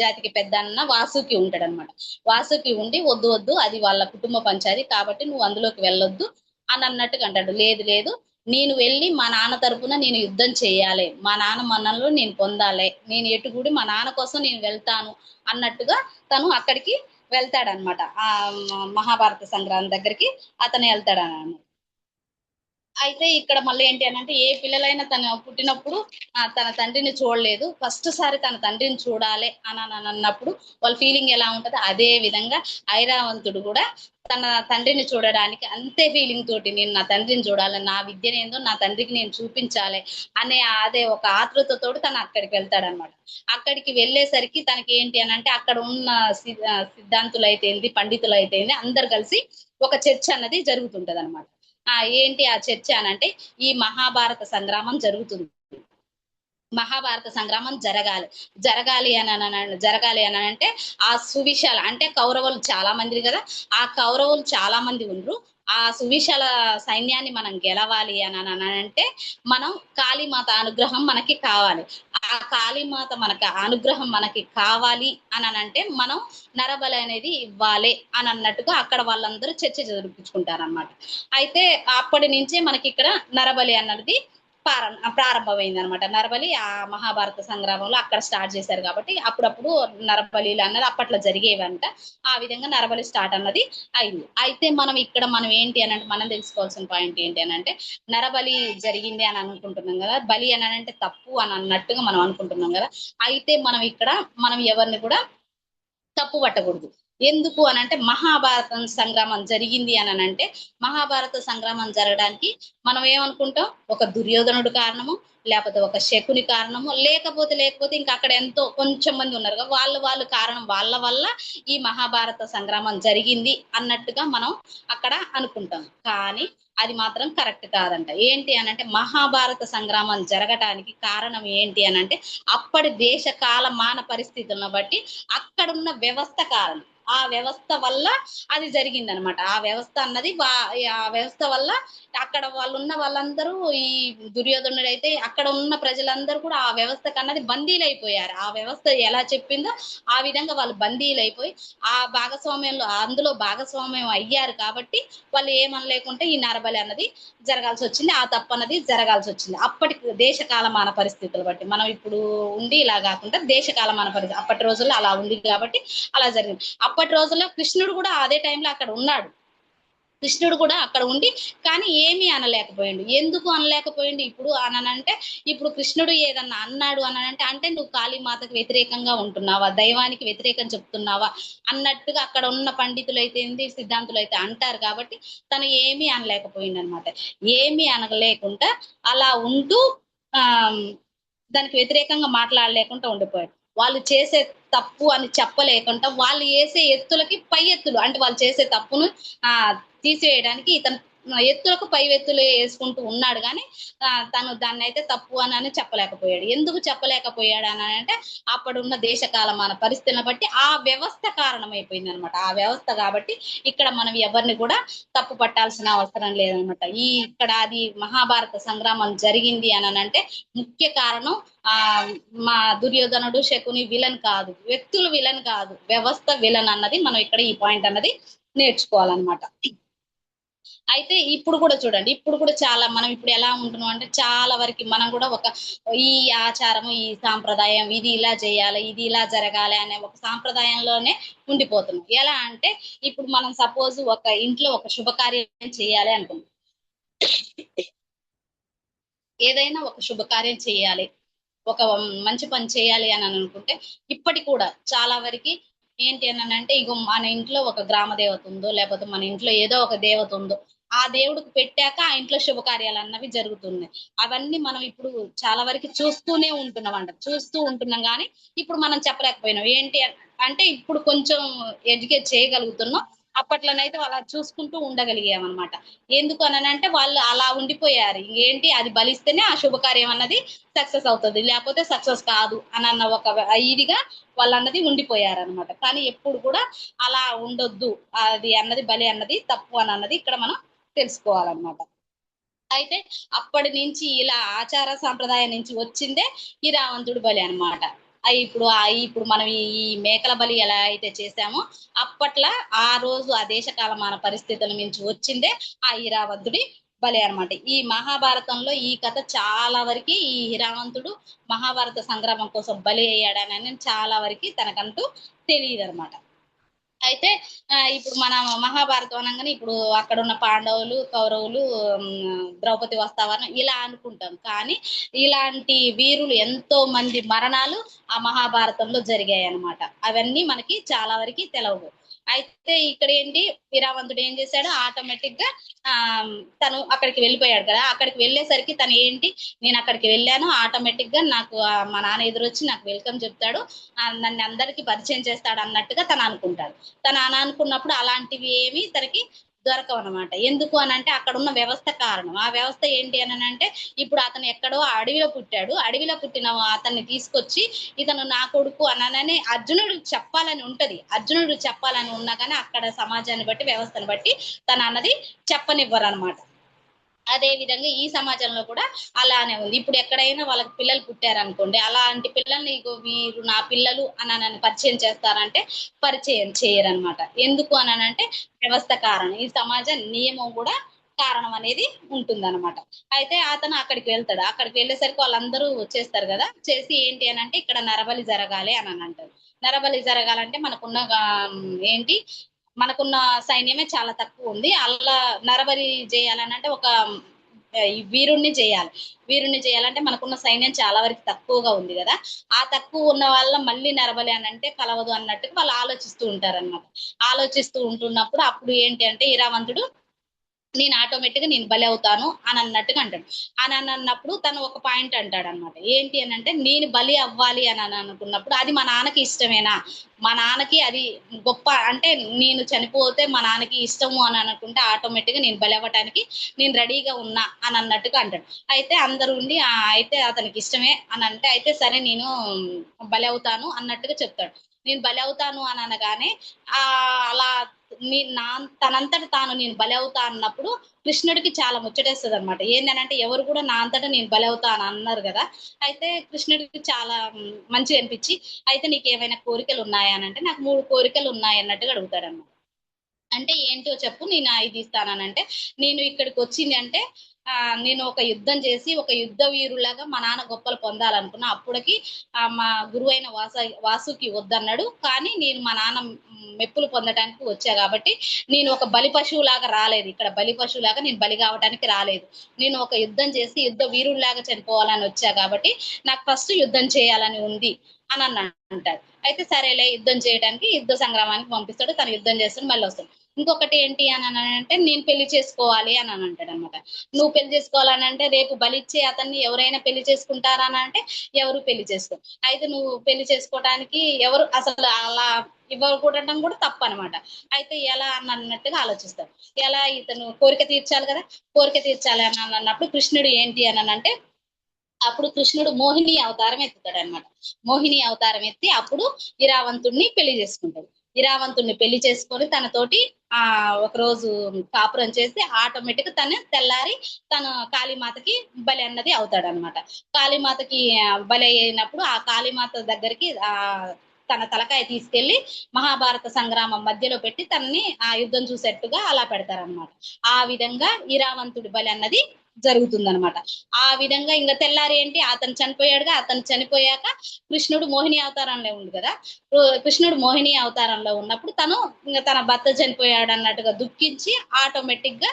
జాతికి పెద్ద అన్న వాసుకి ఉంటాడు అనమాట. వాసుకి ఉండి వద్దు వద్దు అది వాళ్ళ కుటుంబ పంచాయతీ కాబట్టి నువ్వు అందులోకి వెళ్ళొద్దు అని అన్నట్టుగా అంటాడు. లేదు లేదు, నేను వెళ్ళి మా నాన్న తరపున నేను యుద్ధం చేయాలి, మా నాన్న మన్ననలు నేను పొందాలి, నేను ఎటుగుడి మా నాన్న కోసం నేను వెళ్తాను అన్నట్టుగా తను అక్కడికి వెళ్తాడనమాట. ఆ మహాభారత సంగ్రామం దగ్గరికి అతను వెళ్తాడనమాట. అయితే ఇక్కడ మళ్ళీ ఏంటి అని అంటే ఏ పిల్లలైనా తను పుట్టినప్పుడు తన తండ్రిని చూడలేదు, ఫస్ట్ సారి తన తండ్రిని చూడాలి అని అన్నప్పుడు వాళ్ళ ఫీలింగ్ ఎలా ఉంటది, అదే విధంగా ఐరావంతుడు కూడా తన తండ్రిని చూడడానికి అంతే ఫీలింగ్ తోటి నేను నా తండ్రిని చూడాలి, నా విద్యనేందో నా తండ్రికి నేను చూపించాలి అనే అదే ఒక ఆతృతతోటి తను అక్కడికి వెళ్తాడనమాట. అక్కడికి వెళ్ళేసరికి తనకి ఏంటి అని అంటే అక్కడ ఉన్న సిద్ధాంతులు అయితేంది, పండితులు అయితేంది అందరు కలిసి ఒక చర్చ అన్నది జరుగుతుంటది అనమాట. ఏంటి ఆ చర్చ అనంటే ఈ మహాభారత సంగ్రామం జరుగుతుంది, మహాభారత సంగ్రామం జరగాలి అని అంటే ఆ సువిశాల అంటే కౌరవులు చాలా మంది కదా, ఆ కౌరవులు చాలా మంది ఉండ్రు, ఆ సువిశాల సైన్యాన్ని మనం గెలవాలి అని అంటే మనం కాళీమాత అనుగ్రహం మనకి కావాలి. ఆ కాళీమాత అనుగ్రహం మనకి కావాలి అని అంటే మనం నరబలి అనేది ఇవ్వాలి అని అన్నట్టుగా అక్కడ వాళ్ళందరూ చర్చ జరిపించుకుంటారనమాట. అయితే అప్పటి నుంచే మనకి ఇక్కడ నరబలి అన్నది ప్రారంభమైంది అనమాట. నరబలి ఆ మహాభారత సంగ్రామంలో అక్కడ స్టార్ట్ చేశారు కాబట్టి అప్పుడప్పుడు నరబలిలు అన్నది అప్పట్లో జరిగేవంట. ఆ విధంగా నరబలి స్టార్ట్ అన్నది అయింది. అయితే మనం ఏంటి అని అంటే మనం తెలుసుకోవాల్సిన పాయింట్ ఏంటి అని అంటే నరబలి జరిగింది అని అనుకుంటున్నాం కదా, బలి అని అంటే తప్పు అని అన్నట్టుగా మనం అనుకుంటున్నాం కదా. అయితే మనం ఎవరిని కూడా తప్పు పట్టకూడదు. ఎందుకు అని అంటే మహాభారతం సంగ్రామం జరిగింది అని అంటే మహాభారత సంగ్రామం జరగడానికి మనం ఏమనుకుంటాం, ఒక దుర్యోధనుడు కారణము, లేకపోతే ఒక శకుని కారణము, లేకపోతే ఇంకా అక్కడ ఎంతో కొంచెం మంది ఉన్నారు వాళ్ళు కారణం, వాళ్ళ వల్ల ఈ మహాభారత సంగ్రామం జరిగింది అన్నట్టుగా మనం అక్కడ అనుకుంటాం. కానీ అది మాత్రం కరెక్ట్ కాదంట. ఏంటి అని అంటే మహాభారత సంగ్రామం జరగటానికి కారణం ఏంటి అని అంటే అప్పటి దేశ కాల మాన పరిస్థితులను బట్టి అక్కడున్న వ్యవస్థ కారణం, ఆ వ్యవస్థ వల్ల అది జరిగిందనమాట. ఆ వ్యవస్థ అన్నది ఆ వ్యవస్థ వల్ల అక్కడ ఉన్న వాళ్ళందరూ ఈ దుర్యోధనుడు అయితే అక్కడ ఉన్న ప్రజలందరూ కూడా ఆ వ్యవస్థకు అన్నది బందీలైపోయారు. ఆ వ్యవస్థ ఎలా చెప్పిందో ఆ విధంగా వాళ్ళు బందీలైపోయి అందులో భాగస్వామ్యం అయ్యారు కాబట్టి వాళ్ళు ఏమనలేకుంటే ఈ నరబలి అన్నది జరగాల్సి వచ్చింది, ఆ తప్పు అన్నది జరగాల్సి వచ్చింది. అప్పటి దేశ కాలమాన పరిస్థితులు బట్టి మనం ఇప్పుడు ఉండి ఇలా కాకుండా దేశ కాలమాన పరిస్థితి అప్పటి రోజుల్లో అలా ఉంది కాబట్టి అలా జరిగింది. అప్పటి రోజుల్లో కృష్ణుడు కూడా అదే టైంలో అక్కడ ఉన్నాడు. కృష్ణుడు కూడా అక్కడ ఉండి కానీ ఏమీ అనలేకపోయిండు. ఎందుకు అనలేకపోయిండు ఇప్పుడు అనంటే ఇప్పుడు కృష్ణుడు ఏదన్నా అన్నాడు అనంటే అంటే నువ్వు కాళీమాతకు వ్యతిరేకంగా ఉంటున్నావా, దైవానికి వ్యతిరేకం చెప్తున్నావా అన్నట్టుగా అక్కడ ఉన్న పండితులు అయితే సిద్ధాంతులు అయితే అంటారు కాబట్టి తను ఏమీ అనలేకపోయిండు అనమాట. ఏమీ అనలేకుండా అలా ఉంటూ ఆ దానికి వ్యతిరేకంగా మాట్లాడలేకుండా ఉండిపోయాడు. వాళ్ళు చేసే తప్పు అని చెప్పలేకుండా వాళ్ళు వేసే ఎత్తులకి పై ఎత్తులు అంటే వాళ్ళు చేసే తప్పును తీసివేయడానికి ఇతను ఎత్తులకు పై ఎత్తులు వేసుకుంటూ ఉన్నాడు కానీ తను దాన్ని అయితే తప్పు అని చెప్పలేకపోయాడు. ఎందుకు చెప్పలేకపోయాడు అని అంటే అప్పుడున్న దేశకాలమాన పరిస్థితులను బట్టి ఆ వ్యవస్థ కారణమైపోయింది అనమాట. ఆ వ్యవస్థ కాబట్టి ఇక్కడ మనం ఎవరిని కూడా తప్పు పట్టాల్సిన అవసరం లేదనమాట. ఇక్కడ అది మహాభారత సంగ్రామం జరిగింది అని అంటే ముఖ్య కారణం మా దుర్యోధనుడు శకుని విలన్ కాదు, వ్యక్తులు విలన్ కాదు, వ్యవస్థ విలన్ అన్నది మనం ఇక్కడ ఈ పాయింట్ అన్నది నేర్చుకోవాలన్నమాట. అయితే ఇప్పుడు కూడా చూడండి, ఇప్పుడు కూడా చాలా మనం ఇప్పుడు ఎలా ఉంటున్నాం అంటే చాలా వరకు మనం కూడా ఒక ఈ ఆచారము ఈ సాంప్రదాయం ఇది ఇలా చేయాలి ఇది ఇలా జరగాలి అనే ఒక సాంప్రదాయంలోనే ఉండిపోతున్నాం. ఎలా అంటే ఇప్పుడు మనం సపోజ్ ఒక ఇంట్లో ఒక శుభకార్యం చేయాలి అనుకుంటాం, ఏదైనా ఒక శుభకార్యం చేయాలి, ఒక మంచి పని చేయాలి అని అనుకుంటే ఇప్పటి కూడా చాలా వరకు ఏంటి అని అంటే ఇగో మన ఇంట్లో ఒక గ్రామ దేవత ఉందో లేకపోతే మన ఇంట్లో ఏదో ఒక దేవత ఉందో ఆ దేవుడికి పెట్టాక ఆ ఇంట్లో శుభకార్యాలు అన్నవి జరుగుతున్నాయి. అవన్నీ మనం ఇప్పుడు చాలా వరకు చూస్తూనే ఉంటున్నాం అంట, చూస్తూ ఉంటున్నాం కానీ ఇప్పుడు మనం చెప్పలేకపోయినాం. ఏంటి అంటే ఇప్పుడు కొంచెం ఎడ్యుకేట్ చేయగలుగుతున్నాం, అప్పట్లోనైతే అలా చూసుకుంటూ ఉండగలిగామన్నమాట. ఎందుకు అని అంటే వాళ్ళు అలా ఉండిపోయారు, ఏంటి అది బలిస్తేనే ఆ శుభకార్యం అన్నది సక్సెస్ అవుతుంది, లేకపోతే సక్సెస్ కాదు అని అన్న ఒక ఇదిగా వాళ్ళన్నది ఉండిపోయారనమాట. కానీ ఎప్పుడు కూడా అలా ఉండొద్దు, అది అన్నది బలి అన్నది తప్పు అని అన్నది ఇక్కడ మనం తెలుసుకోవాలన్నమాట. అయితే అప్పటి నుంచి ఇలా ఆచార సాంప్రదాయం నుంచి వచ్చిందే ఈ రావంతుడు బలి అనమాట. ఇప్పుడు మనం ఈ మేకల బలి ఎలా అయితే చేసామో అప్పట్లో ఆ రోజు ఆ దేశకాలమాన పరిస్థితుల నుంచి వచ్చిందే ఆ ఈరావంతుడి బలి అనమాట. ఈ మహాభారతంలో ఈ కథ చాలా వరకు ఈ హిరావంతుడు మహాభారత సంగ్రామం కోసం బలి అయ్యాడని చాలా వరకు తనకంటూ తెలియదు అనమాట. అయితే ఇప్పుడు మన మహాభారతం అనగానే ఇప్పుడు అక్కడ ఉన్న పాండవులు కౌరవులు ద్రౌపది వస్తావని ఇలా అనుకుంటాం, కానీ ఇలాంటి వీరులు ఎంతో మంది మరణాలు ఆ మహాభారతంలో జరిగాయి అన్నమాట. అవన్నీ మనకి చాలా వరకు తెలవవు. అయితే ఇక్కడ ఏంటి, వీరావంతుడు ఏం చేశాడు, ఆటోమేటిక్ గా తను అక్కడికి వెళ్ళిపోయాడు కదా. అక్కడికి వెళ్ళేసరికి తను ఏంటి, నేను అక్కడికి వెళ్ళాను ఆటోమేటిక్ గా నాకు మా నాన్న ఎదురొచ్చి నాకు వెల్కమ్ చెప్తాడు, నన్ను అందరికి పరిచయం చేస్తాడు అన్నట్టుగా తను అనుకుంటాడు. తను అని అనుకున్నప్పుడు అలాంటివి ఏమి తనకి దొరకవు అనమాట. ఎందుకు అని అంటే అక్కడ ఉన్న వ్యవస్థ కారణం. ఆ వ్యవస్థ ఏంటి అని అంటే ఇప్పుడు అతను ఎక్కడో అడవిలో పుట్టాడు, అడవిలో పుట్టిన అతన్ని తీసుకొచ్చి ఇతను నా కొడుకు అనని అర్జునుడు చెప్పాలని ఉంటది, అర్జునుడు చెప్పాలని ఉన్నా కానీ అక్కడ సమాజాన్ని బట్టి వ్యవస్థను బట్టి తన అన్నది చెప్పనివ్వరు అనమాట. అదే విధంగా ఈ సమాజంలో కూడా అలానే ఉంది. ఇప్పుడు ఎక్కడైనా వాళ్ళకి పిల్లలు పుట్టారనుకోండి, అలాంటి పిల్లల్ని వీరు నా పిల్లలు అని పరిచయం చేస్తారంటే పరిచయం చేయరనమాట. ఎందుకు అంటే వ్యవస్థ కారణం, ఈ సమాజ నియమం కూడా కారణం అనేది ఉంటుందన్నమాట. అయితే అతను అక్కడికి వెళ్తాడు, అక్కడికి వెళ్ళేసరికి వాళ్ళందరూ వచ్చేస్తారు కదా, చేసి ఏంటి అని అంటే ఇక్కడ నరబలి జరగాలి అని అంటారు. నరబలి జరగాలంటే మనకున్న ఏంటి మనకున్న సైన్యమే చాలా తక్కువ ఉంది, అలా నరబలి చేయాలని అంటే ఒక వీరుణ్ణి చేయాలి. వీరుణ్ణి చేయాలంటే మనకున్న సైన్యం చాలా వరకు తక్కువగా ఉంది కదా, ఆ తక్కువ ఉన్న వాళ్ళ మళ్ళీ నరబలి అని అంటే కలవదు అన్నట్టుగా వాళ్ళు ఆలోచిస్తూ ఉంటారన్నమాట. ఆలోచిస్తూ ఉంటున్నప్పుడు అప్పుడు ఏంటి అంటే ఈరావంతుడు నేను ఆటోమేటిక్ గా నేను బలి అవుతాను అని అన్నట్టుగా అంటాడు. అని అన్నప్పుడు తను ఒక పాయింట్ అంటాడు అనమాట. ఏంటి అని అంటే నేను బలి అవ్వాలి అని అనుకున్నప్పుడు అది మా నాన్నకి ఇష్టమేనా, మా నాన్నకి అది గొప్ప అంటే నేను చనిపోతే మా నాన్నకి ఇష్టము అని అనుకుంటే ఆటోమేటిక్ గా నేను బలి అవ్వటానికి నేను రెడీగా ఉన్నా అని అన్నట్టుగా అంటాడు. అయితే అందరు ఉండి అయితే అతనికి ఇష్టమే అని అంటే అయితే సరే నేను బలి అవుతాను అన్నట్టుగా చెప్తాడు. నేను బలి అవుతాను అని అనగానే అలా తనంతట తాను నేను బలి అవుతా అన్నప్పుడు కృష్ణుడికి చాలా ముచ్చటేస్తుంది అనమాట. ఏంటంటే ఎవరు కూడా నా అంతటా నేను బలి అవుతా అని అన్నారు కదా. అయితే కృష్ణుడికి చాలా మంచిగా అనిపించి అయితే నీకు ఏమైనా కోరికలు ఉన్నాయా అని అంటే నాకు 3 కోరికలు ఉన్నాయి అన్నట్టుగా అడుగుతాడు అనమాట. అంటే ఏంటో చెప్పు నేను ఇది ఇస్తానంటే నేను ఇక్కడికి వచ్చింది అంటే నేను ఒక యుద్ధం చేసి ఒక యుద్ధ వీరులాగా మా నాన్న గొప్పలు పొందాలనుకున్నా. అప్పటికి మా గురువు అయిన వాసుకి వద్దన్నాడు, కానీ నేను మా నాన్న మెప్పులు పొందడానికి వచ్చా కాబట్టి నేను ఒక బలి పశువులాగా రాలేదు, ఇక్కడ బలి పశువులాగా నేను బలి కావడానికి రాలేదు, నేను ఒక యుద్ధం చేసి యుద్ధ వీరులాగా చనిపోవాలని వచ్చా కాబట్టి నాకు ఫస్ట్ యుద్ధం చేయాలని ఉంది అని అంటాడు. అయితే సరేలే యుద్ధం చేయడానికి యుద్ధ సంగ్రామానికి పంపిస్తాడు, తను యుద్ధం చేస్తాడు, మళ్ళీ వస్తాడు. ఇంకొకటి ఏంటి అని అంటే నేను పెళ్లి చేసుకోవాలి అని అంటాడు అనమాట. నువ్వు పెళ్లి చేసుకోవాలని అంటే రేపు బలిచ్చే అతన్ని ఎవరైనా పెళ్లి చేసుకుంటారా అని అంటే ఎవరు పెళ్లి చేసుకో. అయితే నువ్వు పెళ్లి చేసుకోవడానికి ఎవరు అసలు అలా ఇవ్వకూడటం కూడా తప్పు అనమాట. అయితే ఎలా అని అన్నట్టుగా ఆలోచిస్తారు. ఎలా ఇతను కోరిక తీర్చాలి కదా, కోరిక తీర్చాలి అని అన్నప్పుడు కృష్ణుడు ఏంటి అని అంటే అప్పుడు కృష్ణుడు మోహిని అవతారం ఎత్తుతాడు అనమాట. మోహిని అవతారం ఎత్తి అప్పుడు ఇరావంతుణ్ణి పెళ్లి చేసుకుంటాడు. ఇరావంతుణ్ణి పెళ్లి చేసుకొని తనతోటి ఒక రోజు కాపురం చేసి ఆటోమేటిక్ తను తెల్లారి తను కాళీమాతకి బలి అన్నది అవుతాడు అనమాట. కాళీమాతకి బలి అయినప్పుడు ఆ కాళీమాత దగ్గరికి తన తలకాయ తీసుకెళ్లి మహాభారత సంగ్రామం మధ్యలో పెట్టి తనని ఆ యుద్ధం చూసేట్టుగా అలా పెడతారనమాట. ఆ విధంగా ఇరావంతుడి బలి అన్నది జరుగుతుందనమాట. ఆ విధంగా ఇంకా తెల్లారి ఏంటి అతను చనిపోయాడుగా, అతను చనిపోయాక కృష్ణుడు మోహిని అవతారంలో ఉంది కదా, కృష్ణుడు మోహిని అవతారంలో ఉన్నప్పుడు తను ఇంకా తన భర్త చనిపోయాడు అన్నట్టుగా దుఃఖించి ఆటోమేటిక్ గా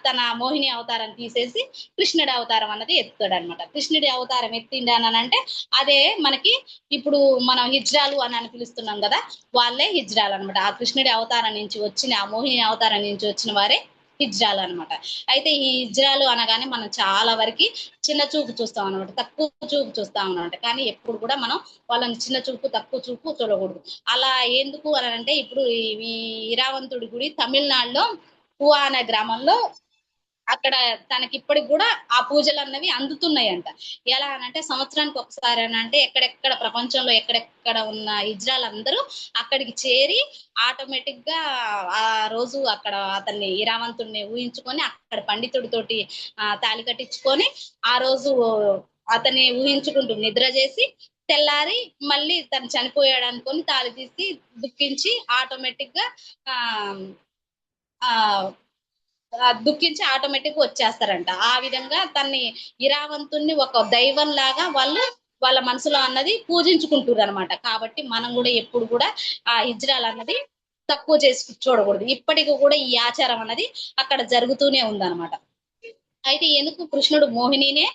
తన మోహిని అవతారం తీసేసి కృష్ణుడి అవతారం అన్నది ఎత్తుతాడు అనమాట. కృష్ణుడి అవతారం ఎత్తిండానంటే అదే మనకి ఇప్పుడు మనం హిజ్రాలు అని పిలుస్తున్నాం కదా, వాళ్ళే హిజ్రాలు అనమాట. ఆ కృష్ణుడి అవతారం నుంచి వచ్చిన ఆ మోహిని అవతారం నుంచి వచ్చిన వారే హిజ్రాలు అనమాట. అయితే ఈ హిజ్రాలు అనగానే మనం చాలా వరకు చిన్న చూపు చూస్తాం అనమాట, తక్కువ చూపు చూస్తాం అనమాట. కానీ ఎప్పుడు కూడా మనం వాళ్ళని చిన్న చూపు తక్కువ చూపు చూడకూడదు. అలా ఎందుకు అని అంటే ఇప్పుడు ఈ ఇరావంతుడి గుడి తమిళనాడులో కువా అనే గ్రామంలో అక్కడ తనకి ఇప్పటికి కూడా ఆ పూజలు అన్నవి అందుతున్నాయంట. ఎలా అనంటే సంవత్సరానికి ఒకసారి అని అంటే ఎక్కడెక్కడ ప్రపంచంలో ఎక్కడెక్కడ ఉన్న ఇజ్రాయల్ అక్కడికి చేరి ఆటోమేటిక్ గా ఆ రోజు అక్కడ అతన్ని ఇరావంతుడిని ఊహించుకొని అక్కడ పండితుడితోటి తాళి కట్టించుకొని ఆ రోజు అతన్ని ఊహించుకుంటూ నిద్ర చేసి తెల్లారి మళ్ళీ తను చనిపోయాడు అనుకొని తాళి తీసి దుఃఖించి ఆటోమేటిక్ గా ఆ ఆ దుఃఖించి ఆటోమేటిక్ వచ్చేస్తారంట. ఆ విధంగా తన్ని ఇరావంతుణ్ణి ఒక దైవం లాగా వాళ్ళు వాళ్ళ మనసులో అన్నది పూజించుకుంటారు అనమాట. కాబట్టి మనం కూడా ఎప్పుడు కూడా ఆ హిజ్రాలు అన్నది తక్కువ చేసి చూడకూడదు. ఇప్పటికి కూడా ఈ ఆచారం అన్నది అక్కడ జరుగుతూనే ఉందన్నమాట. అయితే ఎందుకు కృష్ణుడు మోహినినే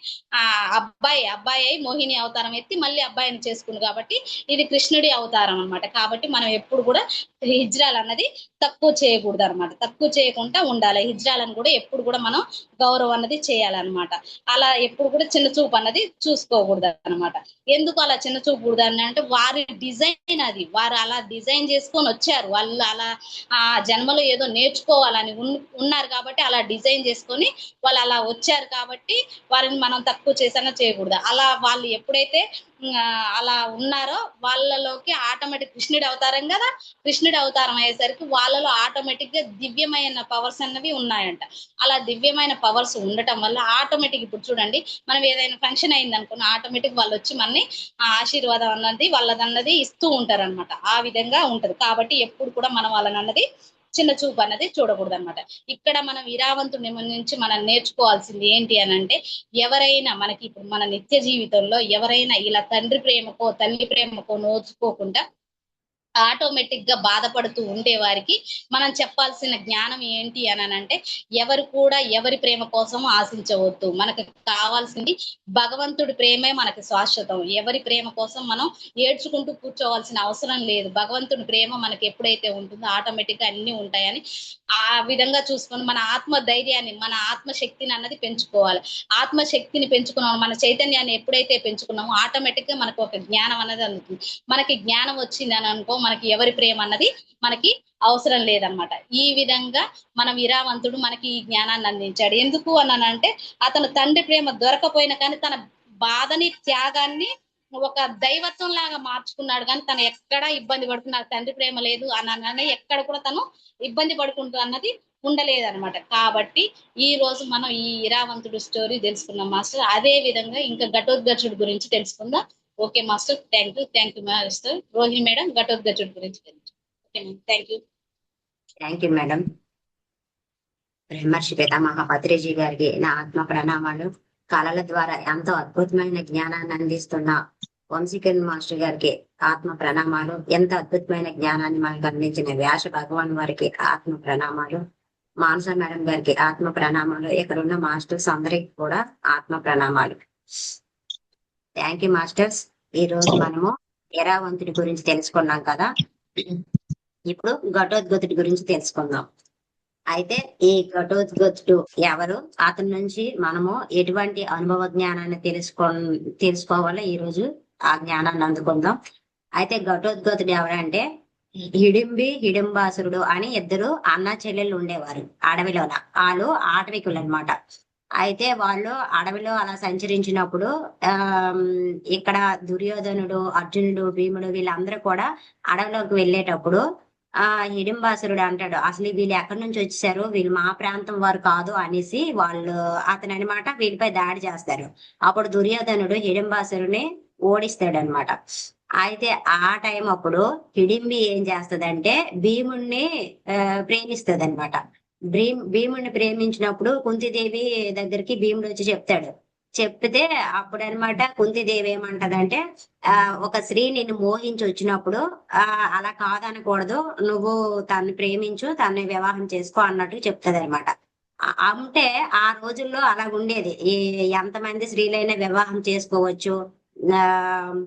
అబ్బాయి అయి మోహిని అవతారం ఎత్తి మళ్ళీ అబ్బాయిని చేసుకుంది కాబట్టి ఇది కృష్ణుడి అవతారం అనమాట. కాబట్టి మనం ఎప్పుడు కూడా హిజ్రాలు అన్నది తక్కువ చేయకూడదు అనమాట. తక్కువ చేయకుండా ఉండాలి. హిజ్రాలను కూడా ఎప్పుడు కూడా మనం గౌరవం అన్నది చేయాలన్నమాట. అలా ఎప్పుడు కూడా చిన్న చూపు అన్నది చూసుకోకూడదు అనమాట. ఎందుకు అలా చిన్న చూపు కూడదు అని అంటే వారి డిజైన్ అది, వారు అలా డిజైన్ చేసుకొని వచ్చారు. వాళ్ళు అలా ఆ జన్మలో ఏదో నేర్చుకోవాలని ఉన్నారు కాబట్టి అలా డిజైన్ చేసుకొని వాళ్ళు అలా వచ్చారు కాబట్టి వారిని మనం తక్కువ చేసైనా చేయకూడదు. అలా వాళ్ళు ఎప్పుడైతే అలా ఉన్నారో వాళ్ళలోకి ఆటోమేటిక్ కృష్ణుడి అవతారం కదా, కృష్ణుడి అవతారం అయ్యేసరికి వాళ్ళలో ఆటోమేటిక్ గా దివ్యమైన పవర్స్ అన్నవి ఉన్నాయంట. అలా దివ్యమైన పవర్స్ ఉండటం వల్ల ఆటోమేటిక్ ఇప్పుడు చూడండి మనం ఏదైనా ఫంక్షన్ అయింది అనుకున్న ఆటోమేటిక్ వాళ్ళు వచ్చి మనని ఆశీర్వాదం అన్నది వాళ్ళదన్నది ఇస్తూ ఉంటారు అనమాట. ఆ విధంగా ఉంటది. కాబట్టి ఎప్పుడు కూడా మనం వాళ్ళని అన్నది చిన్న చూపు అన్నది చూడకూడదు అనమాట. ఇక్కడ మనం ఇరావంతుడి నుంచి మనం నేర్చుకోవాల్సింది ఏంటి అని అంటే ఎవరైనా మనకి ఇప్పుడు మన నిత్య జీవితంలో ఎవరైనా ఇలా తండ్రి ప్రేమకో తల్లి ప్రేమకో నోచుకోకుండా ఆటోమేటిక్ గా బాధపడుతూ ఉండే వారికి మనం చెప్పాల్సిన జ్ఞానం ఏంటి అని అంటే ఎవరు కూడా ఎవరి ప్రేమ కోసం ఆశించవద్దు. మనకు కావాల్సింది భగవంతుడి ప్రేమే మనకి శాశ్వతం. ఎవరి ప్రేమ కోసం మనం ఏడ్చుకుంటూ కూర్చోవాల్సిన అవసరం లేదు. భగవంతుడి ప్రేమ మనకి ఎప్పుడైతే ఉంటుందో ఆటోమేటిక్ గా అన్ని ఉంటాయని ఆ విధంగా చూసుకొని మన ఆత్మ ధైర్యాన్ని మన ఆత్మశక్తిని అన్నది పెంచుకోవాలి. ఆత్మశక్తిని పెంచుకున్నాం, మన చైతన్యాన్ని ఎప్పుడైతే పెంచుకున్నామో ఆటోమేటిక్ గా మనకు ఒక జ్ఞానం అన్నది అందుతుంది. మనకి జ్ఞానం వచ్చింది అని అనుకో మనకి ఎవరి ప్రేమ అన్నది మనకి అవసరం లేదనమాట. ఈ విధంగా మనం ఇరావంతుడు మనకి ఈ జ్ఞానాన్ని అందించాడు. ఎందుకు అనంటే అతను తండ్రి ప్రేమ దొరకపోయినా కానీ తన బాధని త్యాగాన్ని ఒక దైవత్వం లాగా మార్చుకున్నాడు. కానీ తను ఎక్కడా ఇబ్బంది పడుతున్నారు తండ్రి ప్రేమ లేదు అని ఎక్కడ కూడా తను ఇబ్బంది పడుకుంటూ అన్నది ఉండలేదన్నమాట. కాబట్టి ఈ రోజు మనం ఈ ఇరావంతుడు స్టోరీ తెలుసుకున్నాం మాస్టర్. అదే విధంగా ఇంకా ఘటోత్కచుడి గురించి తెలుసుకుందాం. Okay master, thank you master. Rohini madam ఘటోత్కచుడి గురించి okay thank you. Thank you madam. Brahmarshi Pitamaha Patriji గారికి నా ఆత్మ ప్రణామాలు. కళల ద్వారా ఎంతో అద్భుతమైన జ్ఞానాన్ని అందిస్తున్న వంశీకరణ్ మాస్టర్ గారికి ఆత్మ ప్రణామాలు. ఎంత అద్భుతమైన జ్ఞానాన్ని మనకు అందించిన వ్యాస భగవాన్ వారికి ఆత్మ ప్రణామాలు. మానస మేడం గారికి ఆత్మ ప్రణామాలు. ఇక్కడ ఉన్న మాస్టర్స్ అందరికి కూడా ఆత్మ ప్రణామాలు. Thank you masters. ఈ రోజు మనము ఇరావంతుడి గురించి తెలుసుకున్నాం కదా. ఇప్పుడు ఘటోద్గతుడి గురించి తెలుసుకుందాం. అయితే ఈ ఘటోద్గతుడు ఎవరు, అతని నుంచి మనము ఎటువంటి అనుభవ జ్ఞానాన్ని తెలుసుకోవాలో ఈ రోజు ఆ జ్ఞానాన్ని అందుకుందాం. అయితే ఘటోద్గతుడు ఎవరంటే హిడింబాసురుడు అని ఇద్దరు అన్న చెల్లెళ్ళు ఉండేవారు అడవిలోన. వాళ్ళు ఆటవికులు అన్నమాట. అయితే వాళ్ళు అడవిలో అలా సంచరించినప్పుడు ఆ ఇక్కడ దుర్యోధనుడు, అర్జునుడు, భీముడు వీళ్ళందరూ కూడా అడవిలోకి వెళ్ళేటప్పుడు హిడింబాసురుడు అంటాడు, అసలు వీళ్ళు ఎక్కడి నుంచి వచ్చేసారు, వీళ్ళు మా ప్రాంతం వారు కాదు అనేసి వాళ్ళు అతను అనమాట వీళ్ళపై దాడి చేస్తారు. అప్పుడు దుర్యోధనుడు హిడింబాసురుని ఓడిస్తాడు అనమాట. అయితే ఆ టైం అప్పుడు హిడింబి ఏం చేస్తదంటే భీముణ్ణి ప్రేమిస్తది అనమాట. భీముణ్ణి ప్రేమించినప్పుడు కుంతిదేవి దగ్గరికి భీముడు వచ్చి చెప్తాడు. చెప్తే అప్పుడు అనమాట కుంతిదేవి ఏమంటదంటే ఒక స్త్రీ నిన్ను మోహించి వచ్చినప్పుడు అలా కాదనకూడదు, నువ్వు తన్ని ప్రేమించు, తన్ని వివాహం చేసుకో అన్నట్టు చెప్తది అనమాట. అంటే ఆ రోజుల్లో అలా ఉండేది. ఎంతమంది స్త్రీలైనా వివాహం చేసుకోవచ్చు. ఆ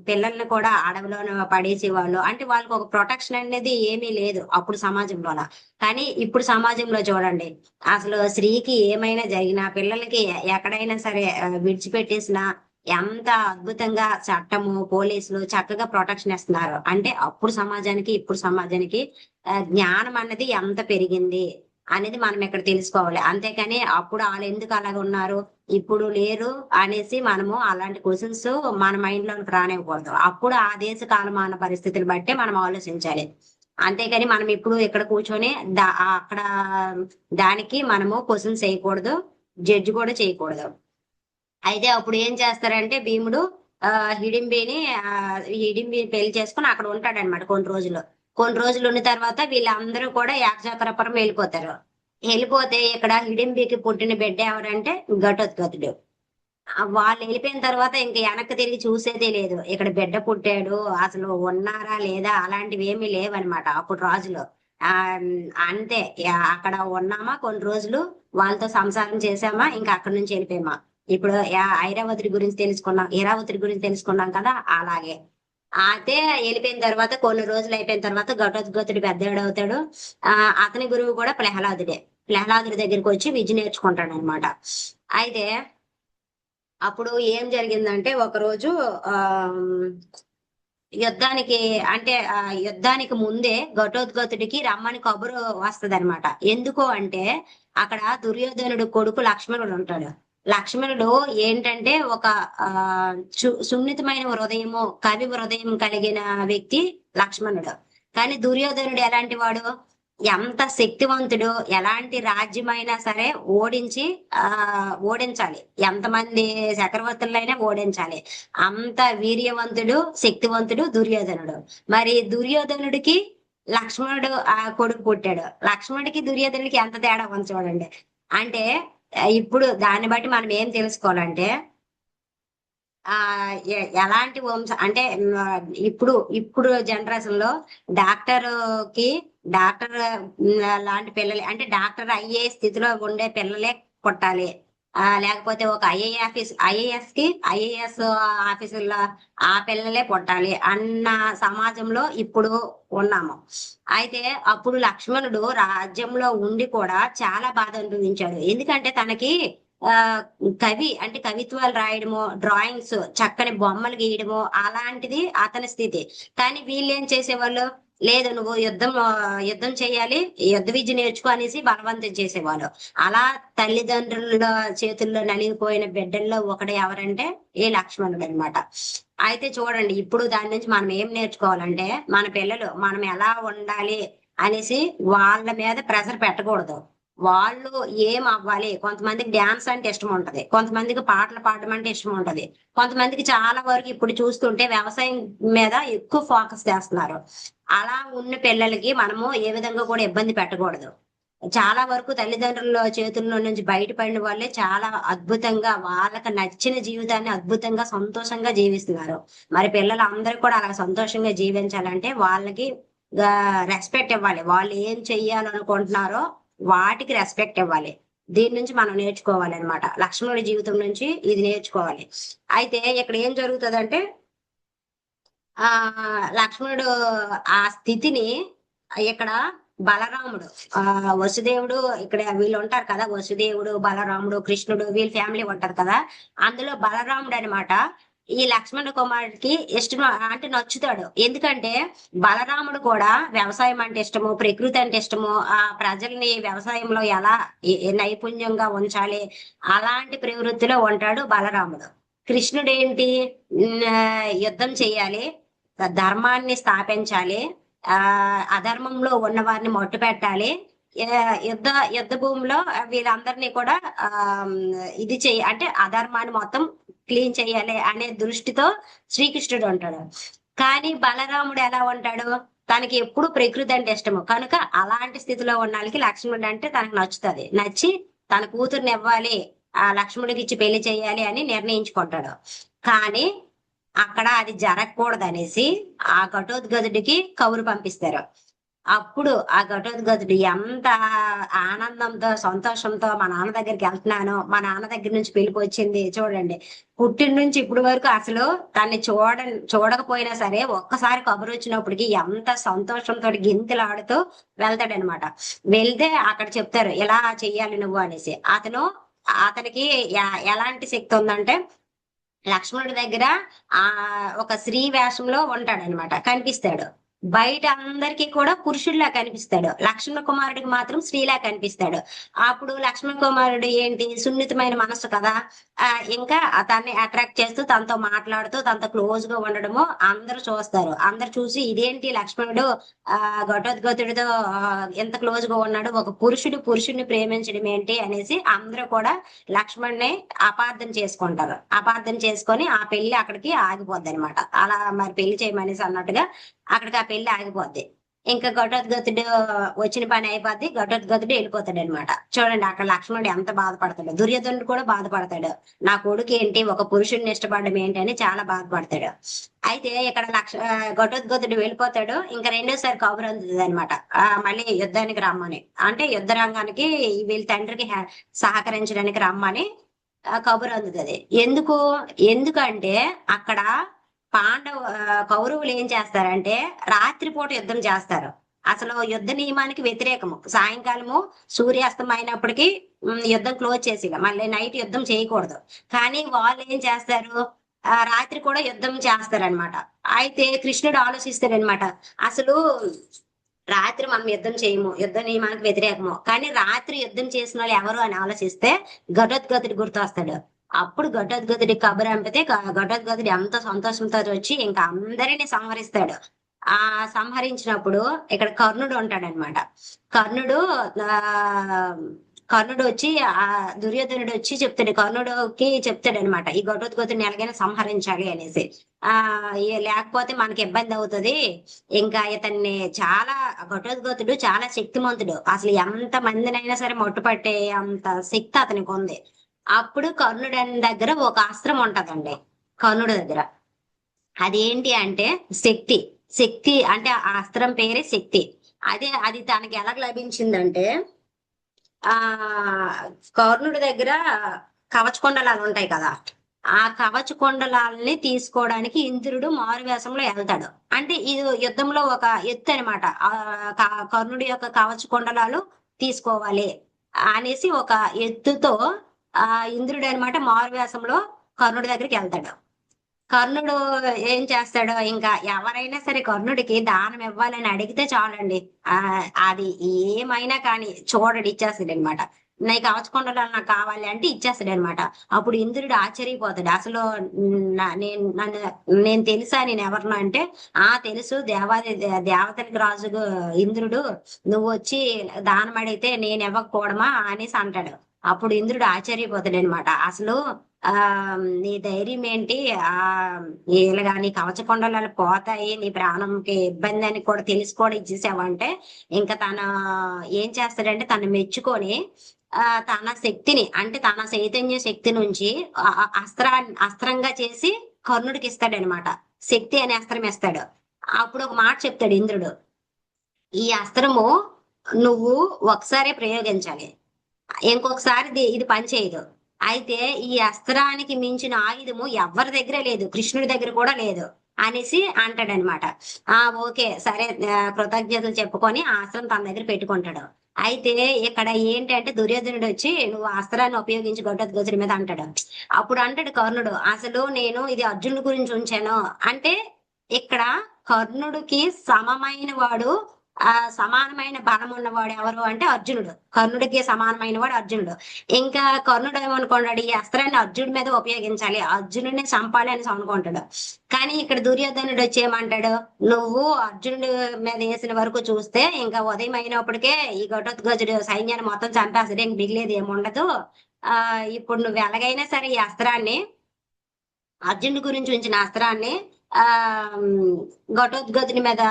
పిల్లల్ని కూడా అడవిలోనే పడేసి వాళ్ళు, అంటే వాళ్ళకి ఒక ప్రొటెక్షన్ అనేది ఏమీ లేదు అప్పుడు సమాజంలోన. కానీ ఇప్పుడు సమాజంలో చూడండి, అసలు స్త్రీకి ఏమైనా జరిగినా, పిల్లలకి ఎక్కడైనా సరే విడిచిపెట్టేసినా ఎంత అద్భుతంగా చట్టము, పోలీసులు చక్కగా ప్రొటెక్షన్ ఇస్తున్నారు. అంటే అప్పుడు సమాజానికి ఇప్పుడు సమాజానికి జ్ఞానం అన్నది ఎంత పెరిగింది అనేది మనం ఇక్కడ తెలుసుకోవాలి. అంతేకాని అప్పుడు వాళ్ళు ఎందుకు అలాగ ఉన్నారు, ఇప్పుడు లేరు అనేసి మనము అలాంటి క్వశ్చన్స్ మన మైండ్ లోకి రానివ్వకూడదు. అప్పుడు ఆ దేశ కాలమాన పరిస్థితులు బట్టే మనం ఆలోచించాలి. అంతేకాని మనం ఇప్పుడు ఇక్కడ కూర్చొని అక్కడ దానికి మనము క్వశ్చన్స్ చేయకూడదు, జడ్జి కూడా చేయకూడదు. అయితే అప్పుడు ఏం చేస్తారంటే భీముడు హిడింబిని పెళ్లి చేసుకుని అక్కడ ఉంటాడనమాట కొన్ని రోజులు ఉన్న తర్వాత వీళ్ళందరూ కూడా యాగచక్రపురం వెళ్ళిపోతారు. వెళ్ళిపోతే ఇక్కడ హిడింబికి పుట్టిన బిడ్డ ఎవరంటే ఘటోత్కచుడు. వాళ్ళు వెళ్ళిపోయిన తర్వాత ఇంక వెనక్కి తిరిగి చూసేదే లేదు. ఇక్కడ బిడ్డ పుట్టాడు, అసలు ఉన్నారా లేదా అలాంటివి ఏమీ లేవన్నమాట అప్పుడు రాజులు. ఆ అంతే, అక్కడ ఉన్నామా కొన్ని రోజులు, వాళ్ళతో సంసారం చేసామా, ఇంకా అక్కడి నుంచి వెళ్ళిపోయామా. ఇప్పుడు ఇరావతి గురించి తెలుసుకున్నాం కదా, అలాగే. అయితే వెళ్ళిపోయిన తర్వాత కొన్ని రోజులు అయిపోయిన తర్వాత ఘటోద్గతుడు పెద్దవాడు అవుతాడు. అతని గురువు కూడా ప్రహ్లాదుడి దగ్గరికి వచ్చి విద్య నేర్చుకుంటాడు అనమాట. అయితే అప్పుడు ఏం జరిగిందంటే ఒకరోజు ఆ యుద్ధానికి అంటే యుద్ధానికి ముందే ఘటోద్గతుడికి రమ్మని కబురు వస్తది అనమాట. ఎందుకు అంటే అక్కడ దుర్యోధనుడు కొడుకు లక్ష్మణుడు ఉంటాడు. లక్ష్మణుడు ఏంటంటే ఒక సున్నితమైన హృదయము, కవి హృదయం కలిగిన వ్యక్తి లక్ష్మణుడు. కానీ దుర్యోధనుడు ఎలాంటి వాడు, ఎంత శక్తివంతుడు, ఎలాంటి రాజ్యమైనా సరే ఓడించాలి, ఎంతమంది చక్రవర్తులైనా ఓడించాలి, అంత వీర్యవంతుడు, శక్తివంతుడు దుర్యోధనుడు. మరి దుర్యోధనుడికి లక్ష్మణుడు కొడుకు పుట్టాడు. లక్ష్మణుడికి దుర్యోధనుడికి ఎంత తేడా ఉంది చూడండి. అంటే ఇప్పుడు దాన్ని బట్టి మనం ఏం తెలుసుకోవాలంటే ఎలాంటి అంటే ఇప్పుడు జనరేషన్ లో డాక్టర్ లాంటి పిల్లలే, అంటే డాక్టర్ అయ్యే స్థితిలో ఉండే పిల్లలే పుట్టాలి. లేకపోతే ఒక ఐఏఎస్ ఆఫీసర్ల ఆ పిల్లలే పుట్టాలి అన్న సమాజంలో ఇప్పుడు ఉన్నాము. అయితే అప్పుడు లక్ష్మణుడు రాజ్యంలో ఉండి కూడా చాలా బాధ అనుభవించాడు. ఎందుకంటే తనకి కవి అంటే కవిత్వాలు రాయడము, డ్రాయింగ్స్, చక్కని బొమ్మలు గీయడము అలాంటిది అతని స్థితి. కానీ వీళ్ళు ఏం చేసేవాళ్ళు, లేదు నువ్వు యుద్ధం చేయాలి, యుద్ధ విద్య నేర్చుకో అనేసి బలవంతం చేసేవాళ్ళు. అలా తల్లిదండ్రుల చేతుల్లో నలిగిపోయిన బిడ్డల్లో ఒకడు ఎవరంటే ఈ లక్ష్మణుడు అనమాట. అయితే చూడండి, ఇప్పుడు దాని నుంచి మనం ఏం నేర్చుకోవాలంటే మన పిల్లలు మనం ఎలా ఉండాలి అనేసి వాళ్ళ మీద ప్రెషర్ పెట్టకూడదు. వాళ్ళు ఏం అవ్వాలి, కొంతమందికి డ్యాన్స్ అంటే ఇష్టం ఉంటది, కొంతమందికి పాటలు పాడడం అంటే ఇష్టం ఉంటది, కొంతమందికి చాలా వరకు ఇప్పుడు చూస్తుంటే వ్యవసాయం మీద ఎక్కువ ఫోకస్ చేస్తున్నారు. అలా ఉన్న పిల్లలకి మనము ఏ విధంగా కూడా ఇబ్బంది పెట్టకూడదు. చాలా వరకు తల్లిదండ్రుల చేతుల్లో నుంచి బయటపడిన వాళ్ళే చాలా అద్భుతంగా వాళ్ళకి నచ్చిన జీవితాన్ని అద్భుతంగా సంతోషంగా జీవిస్తున్నారు. మరి పిల్లలు అందరూ కూడా అలా సంతోషంగా జీవించాలంటే వాళ్ళకి రెస్పెక్ట్ ఇవ్వాలి. వాళ్ళు ఏం చెయ్యాలనుకుంటున్నారో వాటికి రెస్పెక్ట్ ఇవ్వాలి. దీని నుంచి మనం నేర్చుకోవాలి అనమాట. లక్ష్మణుడి జీవితం నుంచి ఇది నేర్చుకోవాలి. అయితే ఇక్కడ ఏం జరుగుతుందంటే లక్ష్మణుడు ఆ స్థితిని ఇక్కడ బలరాముడు వసుదేవుడు, ఇక్కడ వీళ్ళు ఉంటారు కదా, వసుదేవుడు, బలరాముడు, కృష్ణుడు, వీళ్ళ ఫ్యామిలీ ఉంటారు కదా. అందులో బలరాముడు అనమాట ఈ లక్ష్మణ కుమారుడికి ఇష్టం, అంటే నచ్చుతాడు. ఎందుకంటే బలరాముడు కూడా వ్యవసాయం అంటే ఇష్టము, ప్రకృతి అంటే ఇష్టము, ఆ ప్రజల్ని వ్యవసాయంలో ఎలా నైపుణ్యంగా ఉంచాలి అలాంటి ప్రవృత్తిలో ఉంటాడు బలరాముడు. కృష్ణుడు ఏంటి, యుద్ధం చేయాలి, ధర్మాన్ని స్థాపించాలి, ఆ అధర్మంలో ఉన్న వారిని మట్టు పెట్టాలి, యుద్ధ యుద్ధ భూమిలో వీళ్ళందరినీ కూడా ఆ ఇది అంటే అధర్మాన్ని మొత్తం క్లీన్ చేయాలి అనే దృష్టితో శ్రీకృష్ణుడు ఉంటాడు. కానీ బలరాముడు ఎలా ఉంటాడు, తనకి ఎప్పుడు ప్రకృతి అంటే ఇష్టము కనుక అలాంటి స్థితిలో ఉన్న వాళ్ళకి లక్ష్మణుడు అంటే తనకు నచ్చుతుంది. నచ్చి తన కూతుర్ని ఇవ్వాలి, ఆ లక్ష్మణుడికి ఇచ్చి పెళ్లి చేయాలి అని నిర్ణయించుకుంటాడు. కానీ అక్కడ అది జరగకూడదు అనేసి ఆ ఘటోద్గజుడికి కౌరు పంపిస్తారు. అప్పుడు ఆ ఘటోద్గజుడు ఎంత ఆనందంతో సంతోషంతో మా నాన్న దగ్గరికి వెళ్తున్నాను, మా నాన్న దగ్గర నుంచి పిలుపు వచ్చింది చూడండి, పుట్టిన నుంచి ఇప్పటి వరకు అసలు దాన్ని చూడకపోయినా సరే ఒక్కసారి కబురు వచ్చినప్పటికి ఎంత సంతోషంతో గింతలాడుతూ వెళ్తాడనమాట. వెళ్తే అక్కడ చెప్తారు ఇలా చెయ్యాలి నువ్వు అనేసి. అతనికి ఎలాంటి శక్తి ఉందంటే లక్ష్మణుడి దగ్గర ఆ ఒక స్త్రీ వేషంలో ఉంటాడనమాట, కనిపిస్తాడు. బయట అందరికీ కూడా పురుషుడిలా కనిపిస్తాడు, లక్ష్మణ కుమారుడికి మాత్రం స్త్రీలా కనిపిస్తాడు. అప్పుడు లక్ష్మణ కుమారుడు ఏంటి, సున్నితమైన మనసు కదా, ఇంకా తన్ని అట్రాక్ట్ చేస్తూ తనతో మాట్లాడుతూ తనతో క్లోజ్ గా ఉండడము అందరూ చూస్తారు. అందరు చూసి ఇదేంటి లక్ష్మణుడు ఘటోద్గతుడితో ఎంత క్లోజ్ గా ఉన్నాడు, ఒక పురుషుడిని ప్రేమించడం ఏంటి అనేసి అందరూ కూడా లక్ష్మణ్ణి అపార్థం చేసుకుంటారు. అపార్థం చేసుకొని ఆ పెళ్లి అక్కడికి ఆగిపోద్ది అనమాట. అలా మరి పెళ్లి చేయమనేసి అన్నట్టుగా అక్కడికి ఆ పెళ్లి ఆగిపోద్ది. ఇంకా ఘటోద్గతుడు వచ్చిన పని అయిపోద్ది, ఘటోద్గతుడు వెళ్ళిపోతాడు అనమాట. చూడండి అక్కడ లక్ష్మణుడు ఎంత బాధపడతాడు, దుర్యోధనుడు కూడా బాధపడతాడు, నా కొడుకు ఏంటి ఒక పురుషుడిని ఇష్టపడడం ఏంటి అని చాలా బాధపడతాడు. అయితే ఇక్కడ ఘటోద్గతుడు వెళ్ళిపోతాడు. ఇంకా రెండోసారి కబురు అందుతుంది అనమాట, మళ్ళీ యుద్ధానికి రమ్మని, అంటే యుద్ధ రంగానికి వీళ్ళ తండ్రికి సహకరించడానికి రమ్మని కబురు అందుతుంది. ఎందుకంటే అక్కడ కౌరవులు ఏం చేస్తారంటే రాత్రిపూట యుద్ధం చేస్తారు. అసలు యుద్ధ నియమానికి వ్యతిరేకము. సాయంకాలము సూర్యాస్తమైనప్పటికీ యుద్ధం క్లోజ్ చేసి మళ్ళీ నైట్ యుద్ధం చేయకూడదు. కానీ వాళ్ళు ఏం చేస్తారు, రాత్రి కూడా యుద్ధం చేస్తారనమాట. అయితే కృష్ణుడు ఆలోచిస్తాడనమాట, అసలు రాత్రి మనం యుద్ధం చేయము, యుద్ధ నియమానికి వ్యతిరేకము, కానీ రాత్రి యుద్ధం చేసిన వాళ్ళు ఎవరు అని ఆలోచిస్తే ఘటోద్గతుడు గుర్తొస్తాడు. అప్పుడు ఘటోద్గతుడి కబురు అంపితే ఘటోద్గతుడు ఎంతో సంతోషంతో వచ్చి ఇంకా అందరినీ సంహరిస్తాడు. ఆ సంహరించినప్పుడు ఇక్కడ కర్ణుడు ఉంటాడనమాట. కర్ణుడు కర్ణుడు వచ్చి దుర్యోధనుడు వచ్చి చెప్తాడు, కర్ణుడికి చెప్తాడు అనమాట, ఈ ఘటోద్గతుడిని ఎలాగైనా సంహరించాలి అనేసి. లేకపోతే మనకి ఇబ్బంది అవుతుంది. ఇంకా ఇతన్ని ఘటోద్గతుడు చాలా శక్తిమంతుడు, అసలు ఎంత మందినైనా సరే మొట్టుపట్టే అంత శక్తి అతనికి ఉంది. అప్పుడు కర్ణుడి దగ్గర ఒక అస్త్రం ఉంటదండి కర్ణుడి దగ్గర. అదేంటి అంటే శక్తి అంటే ఆ అస్త్రం పేరే శక్తి. అది తనకి ఎలా లభించిందంటే కర్ణుడి దగ్గర కవచకొండలాలు ఉంటాయి కదా, ఆ కవచకొండలాల్ని తీసుకోవడానికి ఇంద్రుడు మారువేషంలో వెళ్తాడు. అంటే ఇది యుద్ధంలో ఒక ఎత్తు అనమాట, కర్ణుడి యొక్క కవచకొండలాలు తీసుకోవాలి అనేసి ఒక ఎత్తుతో ఇంద్రుడు అనమాట మారువేషంలో కర్ణుడి దగ్గరికి వెళ్తాడు. కర్ణుడు ఏం చేస్తాడో, ఇంకా ఎవరైనా సరే కర్ణుడికి దానం ఇవ్వాలని అడిగితే చాలండి, అది ఏమైనా కానీ చూడడు, ఇచ్చేస్తాడు అనమాట. నాకు కవచకొండలు నాకు కావాలి అంటే ఇచ్చేస్తాడు అనమాట. అప్పుడు ఇంద్రుడు ఆశ్చర్యపోతాడు, అసలు నేను తెలుసా, నేను ఎవరినో అంటే తెలుసు, దేవతలకు రాజు ఇంద్రుడు, నువ్వు వచ్చి దానం అడిగితే నేను ఇవ్వకపోవడమా అనేసి అంటాడు. అప్పుడు ఇంద్రుడు ఆశ్చర్యపోతాడు అనమాట, అసలు నీ ధైర్యం ఏంటి, ఇలాగా నీ కవచకొండలు పోతాయి, నీ ప్రాణంకి ఇబ్బంది అని కూడా తెలిసి కూడా ఇచ్చేసావంటే, ఇంకా ఏం చేస్తాడంటే తను మెచ్చుకొని తన శక్తిని, అంటే తన చైతన్య శక్తి నుంచి అస్త్రంగా చేసి కర్ణుడికి ఇస్తాడనమాట. శక్తి అనే అస్త్రం ఇస్తాడు. అప్పుడు ఒక మాట చెప్తాడు ఇంద్రుడు, ఈ అస్త్రము నువ్వు ఒకసారి ప్రయోగించాలి, ఇంకొకసారి ఇది పనిచేయదు. అయితే ఈ అస్త్రానికి మించిన ఆయుధము ఎవరి దగ్గర లేదు, కృష్ణుడి దగ్గర కూడా లేదు. అనేసి అంటాడనమాట. ఆ ఓకే సరే, కృతజ్ఞతలు చెప్పుకొని ఆ అస్త్రం తన దగ్గర పెట్టుకుంటాడు. అయితే ఇక్కడ ఏంటంటే దుర్యోధనుడు వచ్చి నువ్వు ఆ అస్త్రాన్ని ఉపయోగించి ఘటోత్కచుడి మీద అంటాడు. అప్పుడు అంటాడు కర్ణుడు, అసలు నేను ఇది అర్జునుడి గురించి ఉంచాను అంటే, ఇక్కడ కర్ణుడికి సమమైన వాడు, సమానమైన బలం ఉన్నవాడు ఎవరు అంటే అర్జునుడు. కర్ణుడికి సమానమైన వాడు అర్జునుడు. ఇంకా కర్ణుడు ఏమనుకున్నాడు, ఈ అస్త్రాన్ని అర్జునుడి మీద ఉపయోగించాలి, అర్జునుడిని చంపాలి అని అనుకుంటాడు. కానీ ఇక్కడ దుర్యోధనుడు వచ్చి ఏమంటాడు, నువ్వు అర్జునుడి మీద వేసిన వరకు చూస్తే ఇంకా ఉదయం అయినప్పటికే ఈ ఘటోత్కచుడు సైన్యాన్ని మొత్తం చంపేస్తాడు, ఇంక మిగిలేదు ఏముండదు. ఆ ఇప్పుడు నువ్వు ఎలాగైనా సరే ఈ అస్త్రాన్ని, అర్జునుడి గురించి ఉంచిన అస్త్రాన్ని ఆ ఘటోత్కచుని మీద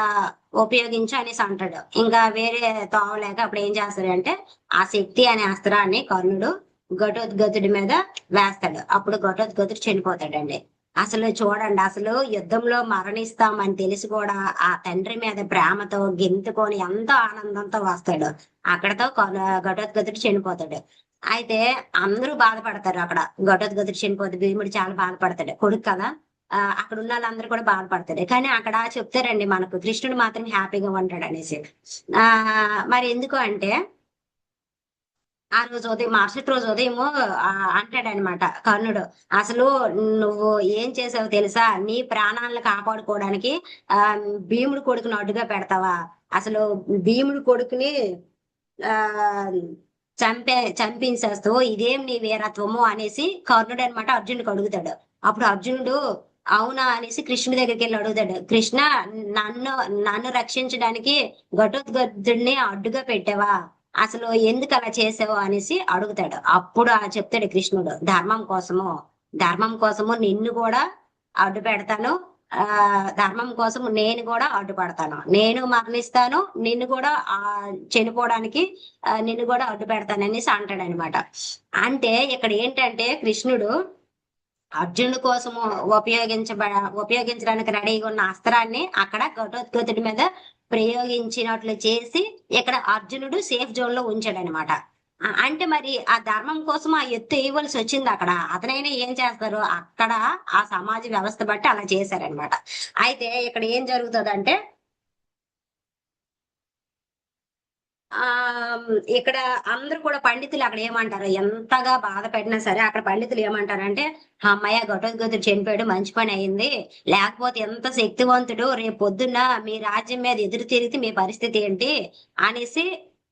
ఉపయోగించు అనేసి అంటాడు. ఇంకా వేరే తోవలేక అప్పుడు ఏం చేస్తాడంటే ఆ శక్తి అనే అస్త్రాన్ని కర్ణుడు ఘటోత్కచుడి మీద వేస్తాడు. అప్పుడు ఘటోత్కచుడు చనిపోతాడండి. అసలు చూడండి, అసలు యుద్ధంలో మరణిస్తామని తెలిసి కూడా ఆ తండ్రి మీద ప్రేమతో గెంతుకొని ఎంతో ఆనందంతో వస్తాడు. అక్కడతో ఘటోత్కచుడు చనిపోతాడు. అయితే అందరూ బాధపడతారు. అక్కడ ఘటోత్కచుడు చనిపోతే భీముడు చాలా బాధపడతాడు, కొడుకు కదా. అక్కడ ఉన్న వాళ్ళందరూ కూడా బాధపడతారు. కానీ అక్కడ చెప్తారండి మనకు, కృష్ణుడు మాత్రం హ్యాపీగా ఉంటాడు అనేసి. ఆ మరి ఎందుకు అంటే, ఆ రోజు ఉదయం మరుసటి రోజు ఉదయం అంటాడనమాట కర్ణుడు, అసలు నువ్వు ఏం చేసావు తెలుసా, నీ ప్రాణాలను కాపాడుకోవడానికి ఆ భీముడు కొడుకుని అడ్డుగా పెడతావా, అసలు భీముడు కొడుకుని ఆ చంపించేస్తావు, ఇదేం నీ వీరత్వము అనేసి కర్ణుడు అనమాట అర్జునుడికి అడుగుతాడు. అప్పుడు అర్జునుడు అవునా అనేసి కృష్ణుడి దగ్గరికి వెళ్ళి అడుగుతాడు, కృష్ణ, నన్ను నన్ను రక్షించడానికి ఘటోత్కచుడిని అడ్డుగా పెట్టావా, అసలు ఎందుకు అలా చేసావు అనేసి అడుగుతాడు. అప్పుడు చెప్తాడు కృష్ణుడు, ధర్మం కోసము నిన్ను కూడా అడ్డు పెడతాను, ఆ ధర్మం కోసం నేను కూడా అడ్డుపడతాను, నేను మరణిస్తాను, నిన్ను కూడా చనిపోవడానికి నిన్ను కూడా అడ్డు పెడతాను అనేసి అంటాడు అనమాట. అంటే ఇక్కడ ఏంటంటే కృష్ణుడు అర్జునుడి కోసము ఉపయోగించడానికి రెడీగా ఉన్న అస్త్రాన్ని అక్కడ ఘటోత్కచుడి మీద ప్రయోగించినట్లు చేసి ఇక్కడ అర్జునుడు సేఫ్ జోన్ లో ఉంచాడనమాట. అంటే మరి ఆ ధర్మం కోసం ఆ ఎత్తు వేయవలసి వచ్చింది. అక్కడ అతనైనా ఏం చేస్తారు, అక్కడ ఆ సమాజ వ్యవస్థ బట్టి అలా చేశారనమాట. అయితే ఇక్కడ ఏం జరుగుతుందంటే, ఆ ఇక్కడ అందరూ కూడా పండితులు అక్కడ ఏమంటారు, ఎంతగా బాధ పెట్టినా సరే అక్కడ పండితులు ఏమంటారంటే, అమ్మయ్య ఘటోత్కచుడు చనిపోయాడు, మంచి పని అయింది, లేకపోతే ఎంత శక్తివంతుడు, రేపు పొద్దున్న మీ రాజ్యం మీద ఎదురు తిరిగితే మీ పరిస్థితి ఏంటి అనేసి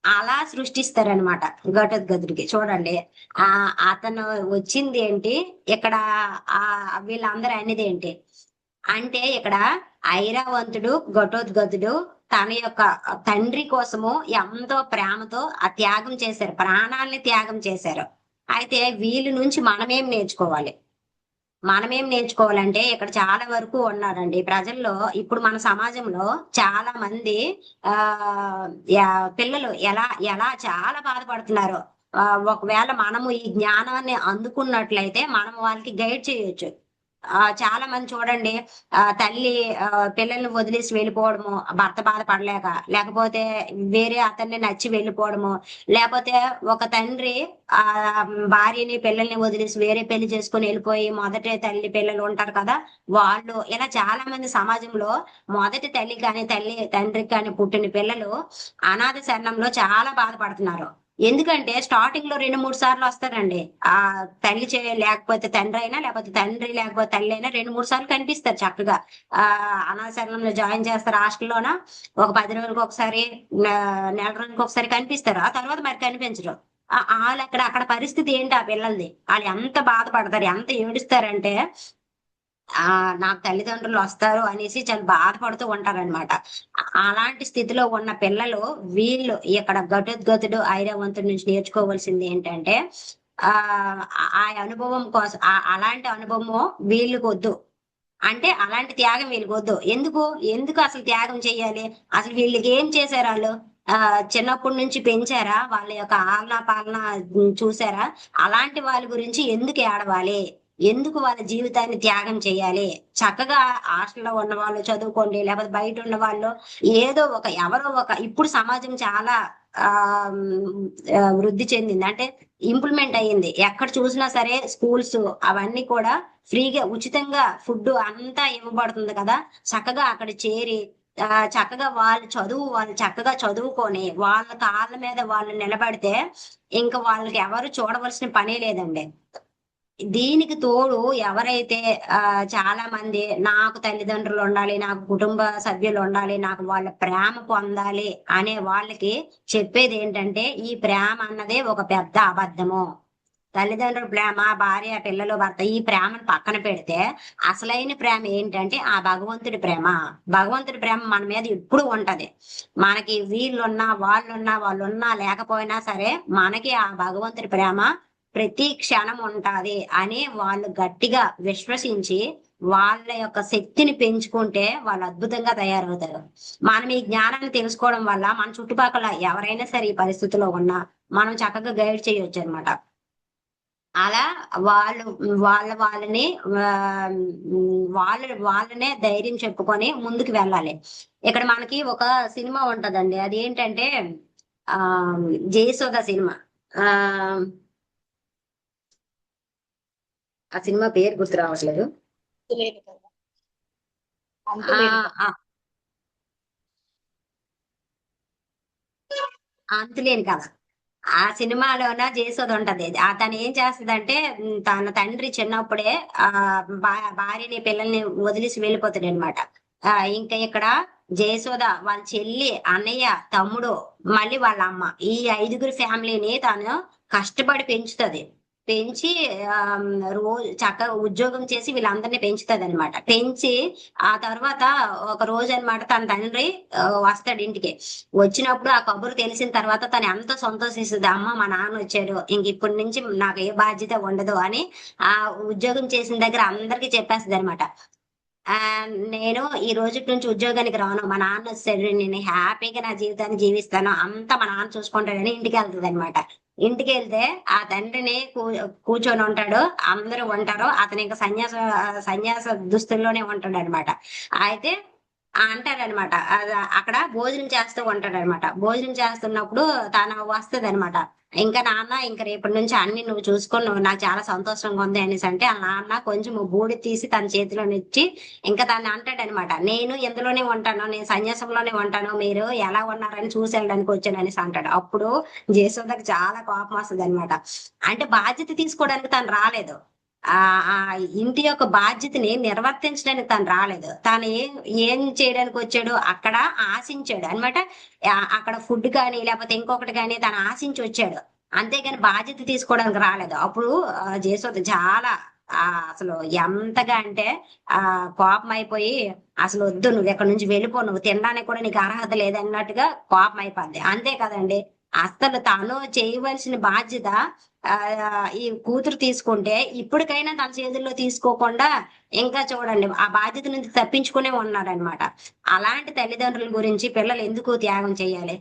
అలా సృష్టిస్తారనమాట ఘటోత్కచుడికి. చూడండి, ఆ అతను వచ్చింది ఏంటి ఇక్కడ, ఆ వీళ్ళందరూ అనేది ఏంటి అంటే, ఇక్కడ ఐరావంతుడు ఘటోత్కచుడు తన యొక్క తండ్రి కోసము ఎంతో ప్రేమతో ఆ త్యాగం చేశారు, ప్రాణాలని త్యాగం చేశారు. అయితే వీళ్ళ నుంచి మనమేం నేర్చుకోవాలంటే ఇక్కడ చాలా వరకు ఉన్నారండి ప్రజల్లో. ఇప్పుడు మన సమాజంలో చాలా మంది ఆ పిల్లలు ఎలా ఎలా చాలా బాధపడుతున్నారు. ఒకవేళ మనము ఈ జ్ఞానాన్ని అందుకున్నట్లయితే మనం వాళ్ళకి గైడ్ చేయొచ్చు. చాలా మంది చూడండి, తల్లి పిల్లల్ని వదిలేసి వెళ్ళిపోవడము, భర్త బాధపడలేక, లేకపోతే వేరే అతన్ని నచ్చి వెళ్ళిపోవడము, లేకపోతే ఒక తండ్రి ఆ భార్యని పిల్లల్ని వదిలేసి వేరే పెళ్లి చేసుకొని వెళ్ళిపోయి మొదటి తల్లి పిల్లలు ఉంటారు కదా, వాళ్ళు ఇలా చాలా మంది సమాజంలో మొదటి తల్లి కానీ తండ్రికి కానీ పుట్టిన పిల్లలు అనాథ శరణంలో చాలా బాధపడుతున్నారు. ఎందుకంటే స్టార్టింగ్ లో 2-3 సార్లు వస్తారండి. ఆ తల్లి లేకపోతే తండ్రి అయినా, లేకపోతే తండ్రి లేకపోతే తల్లి అయినా 2-3 సార్లు కనిపిస్తారు చక్కగా. ఆ అనాథాశ్రమంలో జాయిన్ చేస్తారు హాస్టల్లోన. ఒక 10 రోజులకు ఒకసారి, నెల రోజులకు ఒకసారి కనిపిస్తారు. ఆ తర్వాత మరి కనిపించరు. వాళ్ళు అక్కడ పరిస్థితి ఏంటి ఆ పిల్లలది, వాళ్ళు ఎంత బాధపడతారు, ఎంత ఏడుస్తారంటే, నాకు తల్లిదండ్రులు వస్తారు అనేసి చాలా బాధపడుతూ ఉంటారనమాట. అలాంటి స్థితిలో ఉన్న పిల్లలు వీళ్ళు ఇక్కడ ఘటోత్కచుడు ఐరావంతుడి నుంచి నేర్చుకోవాల్సింది ఏంటంటే, ఆ ఆ అనుభవం కోసం, అలాంటి అనుభవము వీళ్ళకి వద్దు. అంటే అలాంటి త్యాగం వీళ్ళకి వద్దు. ఎందుకు ఎందుకు అసలు త్యాగం చెయ్యాలి, అసలు వీళ్ళకి ఏం చేశారు వాళ్ళు, చిన్నప్పటి నుంచి పెంచారా, వాళ్ళ యొక్క ఆలనా పాలన చూసారా, అలాంటి వాళ్ళ గురించి ఎందుకు ఏడవాలి, ఎందుకు వాళ్ళ జీవితాన్ని త్యాగం చేయాలి. చక్కగా హాస్టల్లో ఉన్న వాళ్ళు చదువుకోండి, లేకపోతే బయట ఉన్న వాళ్ళు ఏదో ఒక, ఎవరో ఒక, ఇప్పుడు సమాజం చాలా ఆ వృద్ధి చెందింది, అంటే ఇంప్లిమెంట్ అయ్యింది. ఎక్కడ చూసినా సరే స్కూల్స్ అవన్నీ కూడా ఫ్రీగా ఉచితంగా ఫుడ్ అంతా ఇవ్వబడుతుంది కదా, చక్కగా అక్కడ చేరి చక్కగా వాళ్ళు చక్కగా చదువుకొని వాళ్ళ కాళ్ళ మీద వాళ్ళు నిలబడితే ఇంకా వాళ్ళకి ఎవరు చూడవలసిన పనే లేదండి. దీనికి తోడు ఎవరైతే చాలా మంది నాకు తల్లిదండ్రులు ఉండాలి, నాకు కుటుంబ సభ్యులు ఉండాలి, నాకు వాళ్ళ ప్రేమ పొందాలి అనే వాళ్ళకి చెప్పేది ఏంటంటే ఈ ప్రేమ అన్నదే ఒక పెద్ద అబద్ధము. తల్లిదండ్రుల ప్రేమ, భార్య, పిల్లలు, భర్త ఈ ప్రేమను పక్కన పెడితే అసలైన ప్రేమ ఏంటంటే ఆ భగవంతుడి ప్రేమ. భగవంతుడి ప్రేమ మన మీద ఎప్పుడు ఉంటది. మనకి వీళ్ళున్నా వాళ్ళున్నా లేకపోయినా సరే మనకి ఆ భగవంతుడి ప్రేమ ప్రతి క్షణం ఉంటది అని వాళ్ళు గట్టిగా విశ్వసించి వాళ్ళ యొక్క శక్తిని పెంచుకుంటే వాళ్ళు అద్భుతంగా తయారవుతారు. మనం ఈ జ్ఞానాన్ని తెలుసుకోవడం వల్ల మన చుట్టుపక్కల ఎవరైనా సరే ఈ పరిస్థితిలో ఉన్నా మనం చక్కగా గైడ్ చేయొచ్చు అనమాట. అలా వాళ్ళు వాళ్ళని ఆ, వాళ్ళనే ధైర్యం చెప్పుకొని ముందుకు వెళ్ళాలి. ఇక్కడ మనకి ఒక సినిమా ఉంటదండి, అది ఏంటంటే ఆ జయసుధ సినిమా. ఆ ఆ సినిమా పేరు గుర్తు రావట్లేదు. లేదు కదా, ఆ అంతులేదు కదా. ఆ, అంతులేని కదా. ఆ సినిమాలోన జయసుధ ఉంటది. తను ఏం చేస్తదంటే తన తండ్రి చిన్నప్పుడే ఆ భార్యని పిల్లల్ని వదిలేసి వెళ్ళిపోతాడు అనమాట. ఇంకా ఇక్కడ జయసుధ వాళ్ళ చెల్లి, అన్నయ్య, తమ్ముడు, మళ్ళీ వాళ్ళ అమ్మ, ఈ ఐదుగురు ఫ్యామిలీని తాను కష్టపడి పెంచుతది. పెంచి ఆ రోజు చక్కగా ఉద్యోగం చేసి వీళ్ళందరినీ పెంచుతది అనమాట. పెంచి ఆ తర్వాత ఒక రోజు అన్నమాట తన తండ్రి వస్తాడు ఇంటికి. వచ్చినప్పుడు ఆ కబురు తెలిసిన తర్వాత తను ఎంత సంతోషిస్తుంది, అమ్మ మా నాన్న వచ్చాడు, ఇంక ఇప్పటి నుంచి నాకు ఏ బాధ్యత ఉండదు అని ఆ ఉద్యోగం చేసిన దగ్గర అందరికీ చెప్పేస్తుంది అనమాట. ఆ నేను ఈ రోజు నుంచి ఉద్యోగానికి రాను, మా నాన్న వచ్చాడు, నేను హ్యాపీగా నా జీవితాన్ని జీవిస్తాను, అంతా మా నాన్న చూసుకుంటాడని ఇంటికి వెళ్తుంది అనమాట. ఇంటికి వెళ్తే ఆ తండ్రిని కూర్చొని ఉంటాడు, అందరూ ఉంటారు, అతను ఇంకా సన్యాస దుస్తుల్లోనే ఉంటాడు అనమాట. అయితే అంటాడనమాట, అక్కడ భోజనం చేస్తూ ఉంటాడనమాట. భోజనం చేస్తున్నప్పుడు తను వస్తది అనమాట. ఇంకా నాన్న ఇంకా రేపటి నుంచి అన్ని నువ్వు చూసుకొని నువ్వు నాకు చాలా సంతోషంగా ఉంది అనేసి అంటే ఆ నాన్న కొంచెం బూడి తీసి తన చేతిలో ఇచ్చి ఇంకా దాన్ని అంటాడనమాట, నేను ఎందులోనే ఉంటాను, నేను సన్యాసంలోనే ఉంటాను, మీరు ఎలా ఉన్నారని చూసి వెళ్ళడానికి వచ్చాను అనేసి అంటాడు. అప్పుడు జయసుధకు చాలా కోపం వస్తుంది అనమాట. అంటే బాధ్యత తీసుకోవడానికి తను రాలేదు, ఆ ఆ ఇంటి యొక్క బాధ్యతని నిర్వర్తించడానికి తను రాలేదు. తను ఏం చేయడానికి వచ్చాడు అక్కడ, ఆశించాడు అనమాట. అక్కడ ఫుడ్ కానీ లేకపోతే ఇంకొకటి కానీ తను ఆశించి వచ్చాడు, అంతేగాని బాధ్యత తీసుకోవడానికి రాలేదు. అప్పుడు జయసుధ చాలా ఆ అసలు ఎంతగా అంటే ఆ కోపం అయిపోయి, అసలు వద్దు, నువ్వు ఎక్కడి నుంచి వెళ్ళిపో, నువ్వు తినడానికి కూడా నీకు అర్హత లేదన్నట్టుగా కోపం అయిపోద్ది. అంతే కదండి, అసలు తను చేయవలసిన బాధ్యత ఆ ఈ కూతురు తీసుకుంటే ఇప్పటికైనా తన చేతుల్లో తీసుకోకుండా ఇంకా చూడండి ఆ బాధ్యత నుంచి తప్పించుకునే ఉన్నారనమాట. అలాంటి తల్లిదండ్రుల గురించి పిల్లలు ఎందుకు త్యాగం చేయాలి?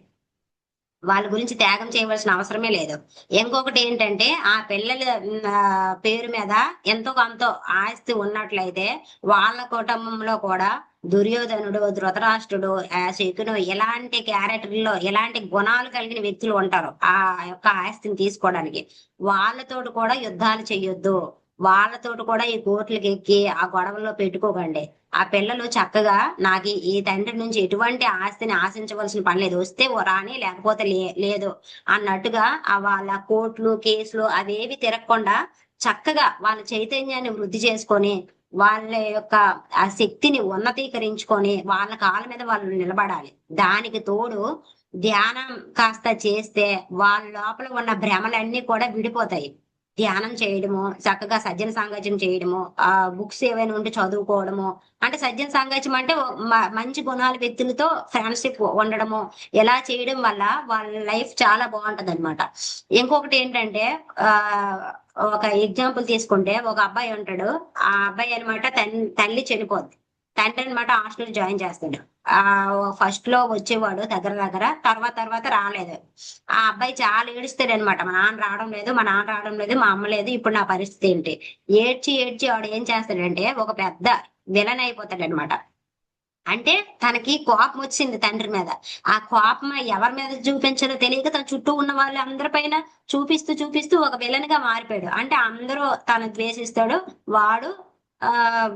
వాళ్ళ గురించి త్యాగం చేయవలసిన అవసరమే లేదు. ఇంకొకటి ఏంటంటే ఆ పిల్లల పేరు మీద ఎంతో కొంత ఆస్తి ఉన్నట్లయితే వాళ్ళ కుటుంబంలో కూడా దుర్యోధనుడు, ధృతరాష్ట్రుడు, శకును ఇలాంటి క్యారెక్టర్లో ఇలాంటి గుణాలు కలిగిన వ్యక్తులు ఉంటారు ఆ యొక్క ఆస్తిని తీసుకోవడానికి. వాళ్ళతోటి కూడా యుద్ధాలు చెయ్యొద్దు, వాళ్ళతోటి కూడా ఈ కోర్టులకు ఎక్కి ఆ గొడవల్లో పెట్టుకోకండి. ఆ పిల్లలు చక్కగా నాకు ఈ తండ్రి నుంచి ఎటువంటి ఆస్తిని ఆశించవలసిన పని లేదు, వస్తే ఓ రాని లేకపోతే లేదు అన్నట్టుగా ఆ వాళ్ళ కోర్టులు కేసులు అవేవి తిరగకుండా చక్కగా వాళ్ళ చైతన్యాన్ని వృద్ధి చేసుకొని వాళ్ళ యొక్క ఆ శక్తిని ఉన్నతీకరించుకొని వాళ్ళ కాళ్ళ మీద వాళ్ళు నిలబడాలి. దానికి తోడు ధ్యానం కాస్త చేస్తే వాళ్ళ లోపల ఉన్న భ్రమలన్నీ కూడా విడిపోతాయి. ధ్యానం చేయడము, చక్కగా సజ్జన సాంగత్యం చేయడము, బుక్స్ ఏవైనా ఉంటే చదువుకోవడము. అంటే సజ్జన సాంగత్యం అంటే మంచి గుణాల వ్యక్తులతో ఫ్రెండ్షిప్ ఉండడము, ఇలా చేయడం వల్ల వాళ్ళ లైఫ్ చాలా బాగుంటది అనమాట. ఇంకొకటి ఏంటంటే ఆ ఒక ఎగ్జాంపుల్ తీసుకుంటే ఒక అబ్బాయి ఉంటాడు. ఆ అబ్బాయి అనమాట తల్లి చనిపోద్ది, తండ్రి అనమాట హాస్టల్ జాయిన్ చేస్తాడు. ఆ ఫస్ట్ లో వచ్చేవాడు దగ్గర దగ్గర, తర్వాత రాలేదు. ఆ అబ్బాయి చాలా ఏడుస్తాడు అనమాట, మా నాన్న రావడం లేదు, మా నాన్న రావడం లేదు, మా అమ్మ లేదు, ఇప్పుడు నా పరిస్థితి ఏంటి? ఏడ్చి ఏడ్చి వాడు ఏం చేస్తాడంటే ఒక పెద్ద విలన్ అయిపోతాడు అనమాట. అంటే తనకి కోపం వచ్చింది తండ్రి మీద. ఆ కోపం ఎవరి మీద చూపించాలో తెలియక తన చుట్టూ ఉన్న వాళ్ళ అందరిపైన చూపిస్తూ చూపిస్తూ ఒక విలన్ గా మారిపోయాడు. అంటే అందరూ తను ద్వేషిస్తాడు, వాడు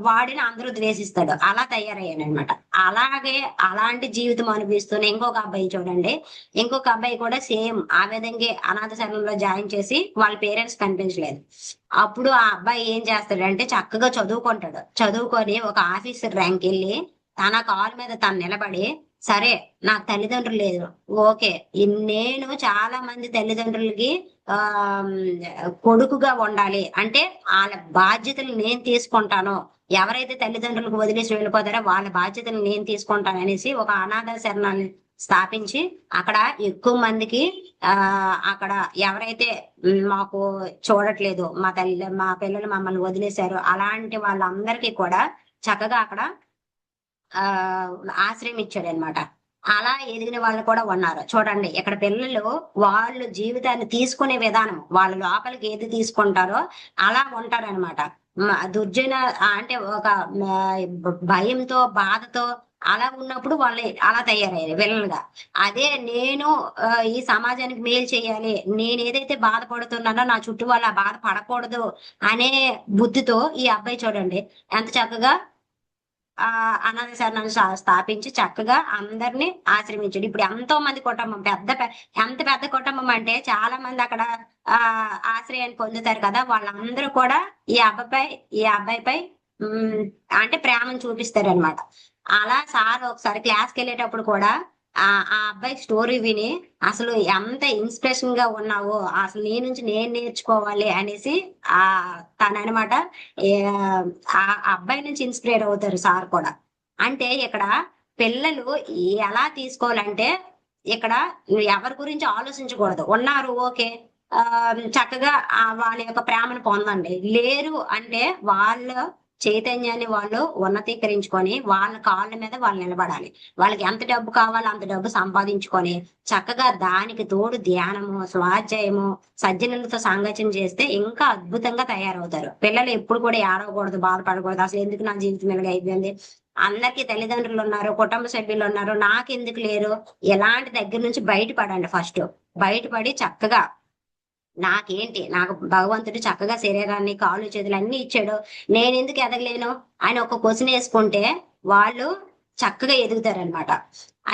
వాడిని అందరూ ద్వేషిస్తాడు, అలా తయారయ్యాడు అనమాట. అలాగే అలాంటి జీవితం అనిపిస్తున్న ఇంకొక అబ్బాయి చూడండి. ఇంకొక అబ్బాయి కూడా సేమ్ ఆ విధంగా అనాథ శరణంలో జాయిన్ చేసి వాళ్ళ పేరెంట్స్ కనిపించలేదు. అప్పుడు ఆ అబ్బాయి ఏం చేస్తాడంటే చక్కగా చదువుకుంటాడు. చదువుకొని ఒక ఆఫీసర్ ర్యాంక్ వెళ్ళి తన కాలు మీద తను నిలబడి, సరే నాకు తల్లిదండ్రులు లేదు, ఓకే, నేను చాలా మంది తల్లిదండ్రులకి ఆ కొడుకుగా ఉండాలి అంటే వాళ్ళ బాధ్యతలు నేను తీసుకుంటాను, ఎవరైతే తల్లిదండ్రులకు వదిలేసి వెళ్ళిపోతారో వాళ్ళ బాధ్యతలు నేను తీసుకుంటాను అనేసి ఒక అనాథ శరణాన్ని స్థాపించి అక్కడ ఎక్కువ మందికి ఆ అక్కడ ఎవరైతే మాకు చూడట్లేదు, మా పిల్లలు మమ్మల్ని వదిలేశారు అలాంటి వాళ్ళందరికీ కూడా చక్కగా అక్కడ ఆ ఆశ్రయం ఇచ్చాడు అనమాట. అలా ఎదిగిన వాళ్ళు కూడా ఉన్నారు చూడండి. ఇక్కడ పిల్లలు వాళ్ళు జీవితాన్ని తీసుకునే విధానం, వాళ్ళ లోపలికి ఏది తీసుకుంటారో అలా ఉంటారనమాట. దుర్జన అంటే ఒక భయంతో బాధతో అలా ఉన్నప్పుడు వాళ్ళు అలా తయారయ్యారు విలన్గా. అదే నేను ఈ సమాజానికి మేలు చేయాలి, నేను ఏదైతే బాధపడుతున్నానో నా చుట్టూ వాళ్ళు ఆ బాధ పడకూడదు అనే బుద్ధితో ఈ అబ్బాయి చూడండి ఎంత చక్కగా అనాథ శరణాలు స్థాపించి చక్కగా అందరినీ ఆశ్రమించాడు. ఇప్పుడు ఎంతో మంది కుటుంబం ఎంత పెద్ద కుటుంబం అంటే చాలా మంది అక్కడ ఆ ఆశ్రయాన్ని పొందుతారు కదా, వాళ్ళందరూ కూడా ఈ అబ్బాయిపై ఉమ్, అంటే ప్రేమను చూపిస్తారు అనమాట. అలా సార్ ఒకసారి క్లాస్కి వెళ్ళేటప్పుడు కూడా ఆ అబ్బాయి స్టోరీ విని అసలు ఎంత ఇన్స్పిరేషన్ గా ఉన్నావో, అసలు నీ నుంచి నేను నేర్చుకోవాలి అనేసి ఆ తననమాట ఆ అబ్బాయి నుంచి ఇన్స్పైర్ అవుతారు సార్ కూడా. అంటే ఇక్కడ పిల్లలు ఎలా తీసుకోవాలంటే ఇక్కడ నువ్వు ఎవరి గురించి ఆలోచించకూడదు. ఉన్నారు ఓకే, ఆ చక్కగా వాళ్ళ యొక్క ప్రేమను పొందండి. లేరు అంటే వాళ్ళ చైతన్యాన్ని వాళ్ళు ఉన్నతీకరించుకొని వాళ్ళ కాళ్ళ మీద వాళ్ళు నిలబడాలి. వాళ్ళకి ఎంత డబ్బు కావాలో అంత డబ్బు సంపాదించుకొని చక్కగా దానికి తోడు ధ్యానము, స్వాధ్యాయము, సజ్జనులతో సాంగత్యం చేస్తే ఇంకా అద్భుతంగా తయారవుతారు. పిల్లలు ఎప్పుడు కూడా ఏడవకూడదు, బాధపడకూడదు. అసలు ఎందుకు నా జీవితం ఇలాగ అయిపోయింది, అందరికీ తల్లిదండ్రులు ఉన్నారు, కుటుంబ సభ్యులు ఉన్నారు, నాకెందుకు లేరు, ఎలాంటి దగ్గర నుంచి బయటపడండి. ఫస్ట్ బయటపడి చక్కగా నాకేంటి, నాకు భగవంతుడు చక్కగా శరీరాన్ని కాళ్ళు చేతులు అన్ని ఇచ్చాడు, నేను ఎందుకు ఎదగలేను అని ఒక క్వశ్చన్ వేసుకుంటే వాళ్ళు చక్కగా ఎదుగుతారనమాట.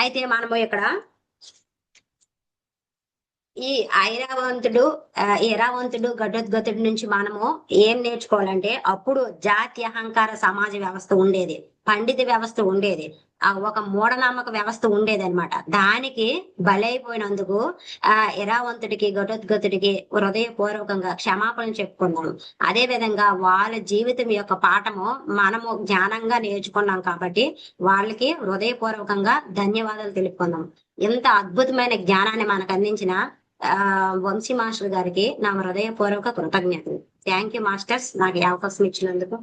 అయితే మనము ఇక్కడ ఈ ఐరావంతుడు ఘటోద్గతుడి నుంచి మనము ఏం నేర్చుకోవాలంటే అప్పుడు జాతి అహంకార సమాజ వ్యవస్థ ఉండేది, పండిత వ్యవస్థ ఉండేది, ఒక మూఢనమ్మక వ్యవస్థ ఉండేది అనమాట. దానికి బలైపోయినందుకు ఇరావంతుడికి ఘటోద్గతుడికి హృదయపూర్వకంగా క్షమాపణ చెప్పుకున్నాము. అదే విధంగా వాళ్ళ జీవితం యొక్క పాఠము మనము జ్ఞానంగా నేర్చుకున్నాం కాబట్టి వాళ్ళకి హృదయపూర్వకంగా ధన్యవాదాలు తెలుపుకుందాం. ఇంత అద్భుతమైన జ్ఞానాన్ని మనకు అందించిన వంశీ మాస్టర్ గారికి నా హృదయపూర్వక కృతజ్ఞతలు. థ్యాంక్ యూ మాస్టర్స్, నాకు ఈ అవకాశం ఇచ్చినందుకు.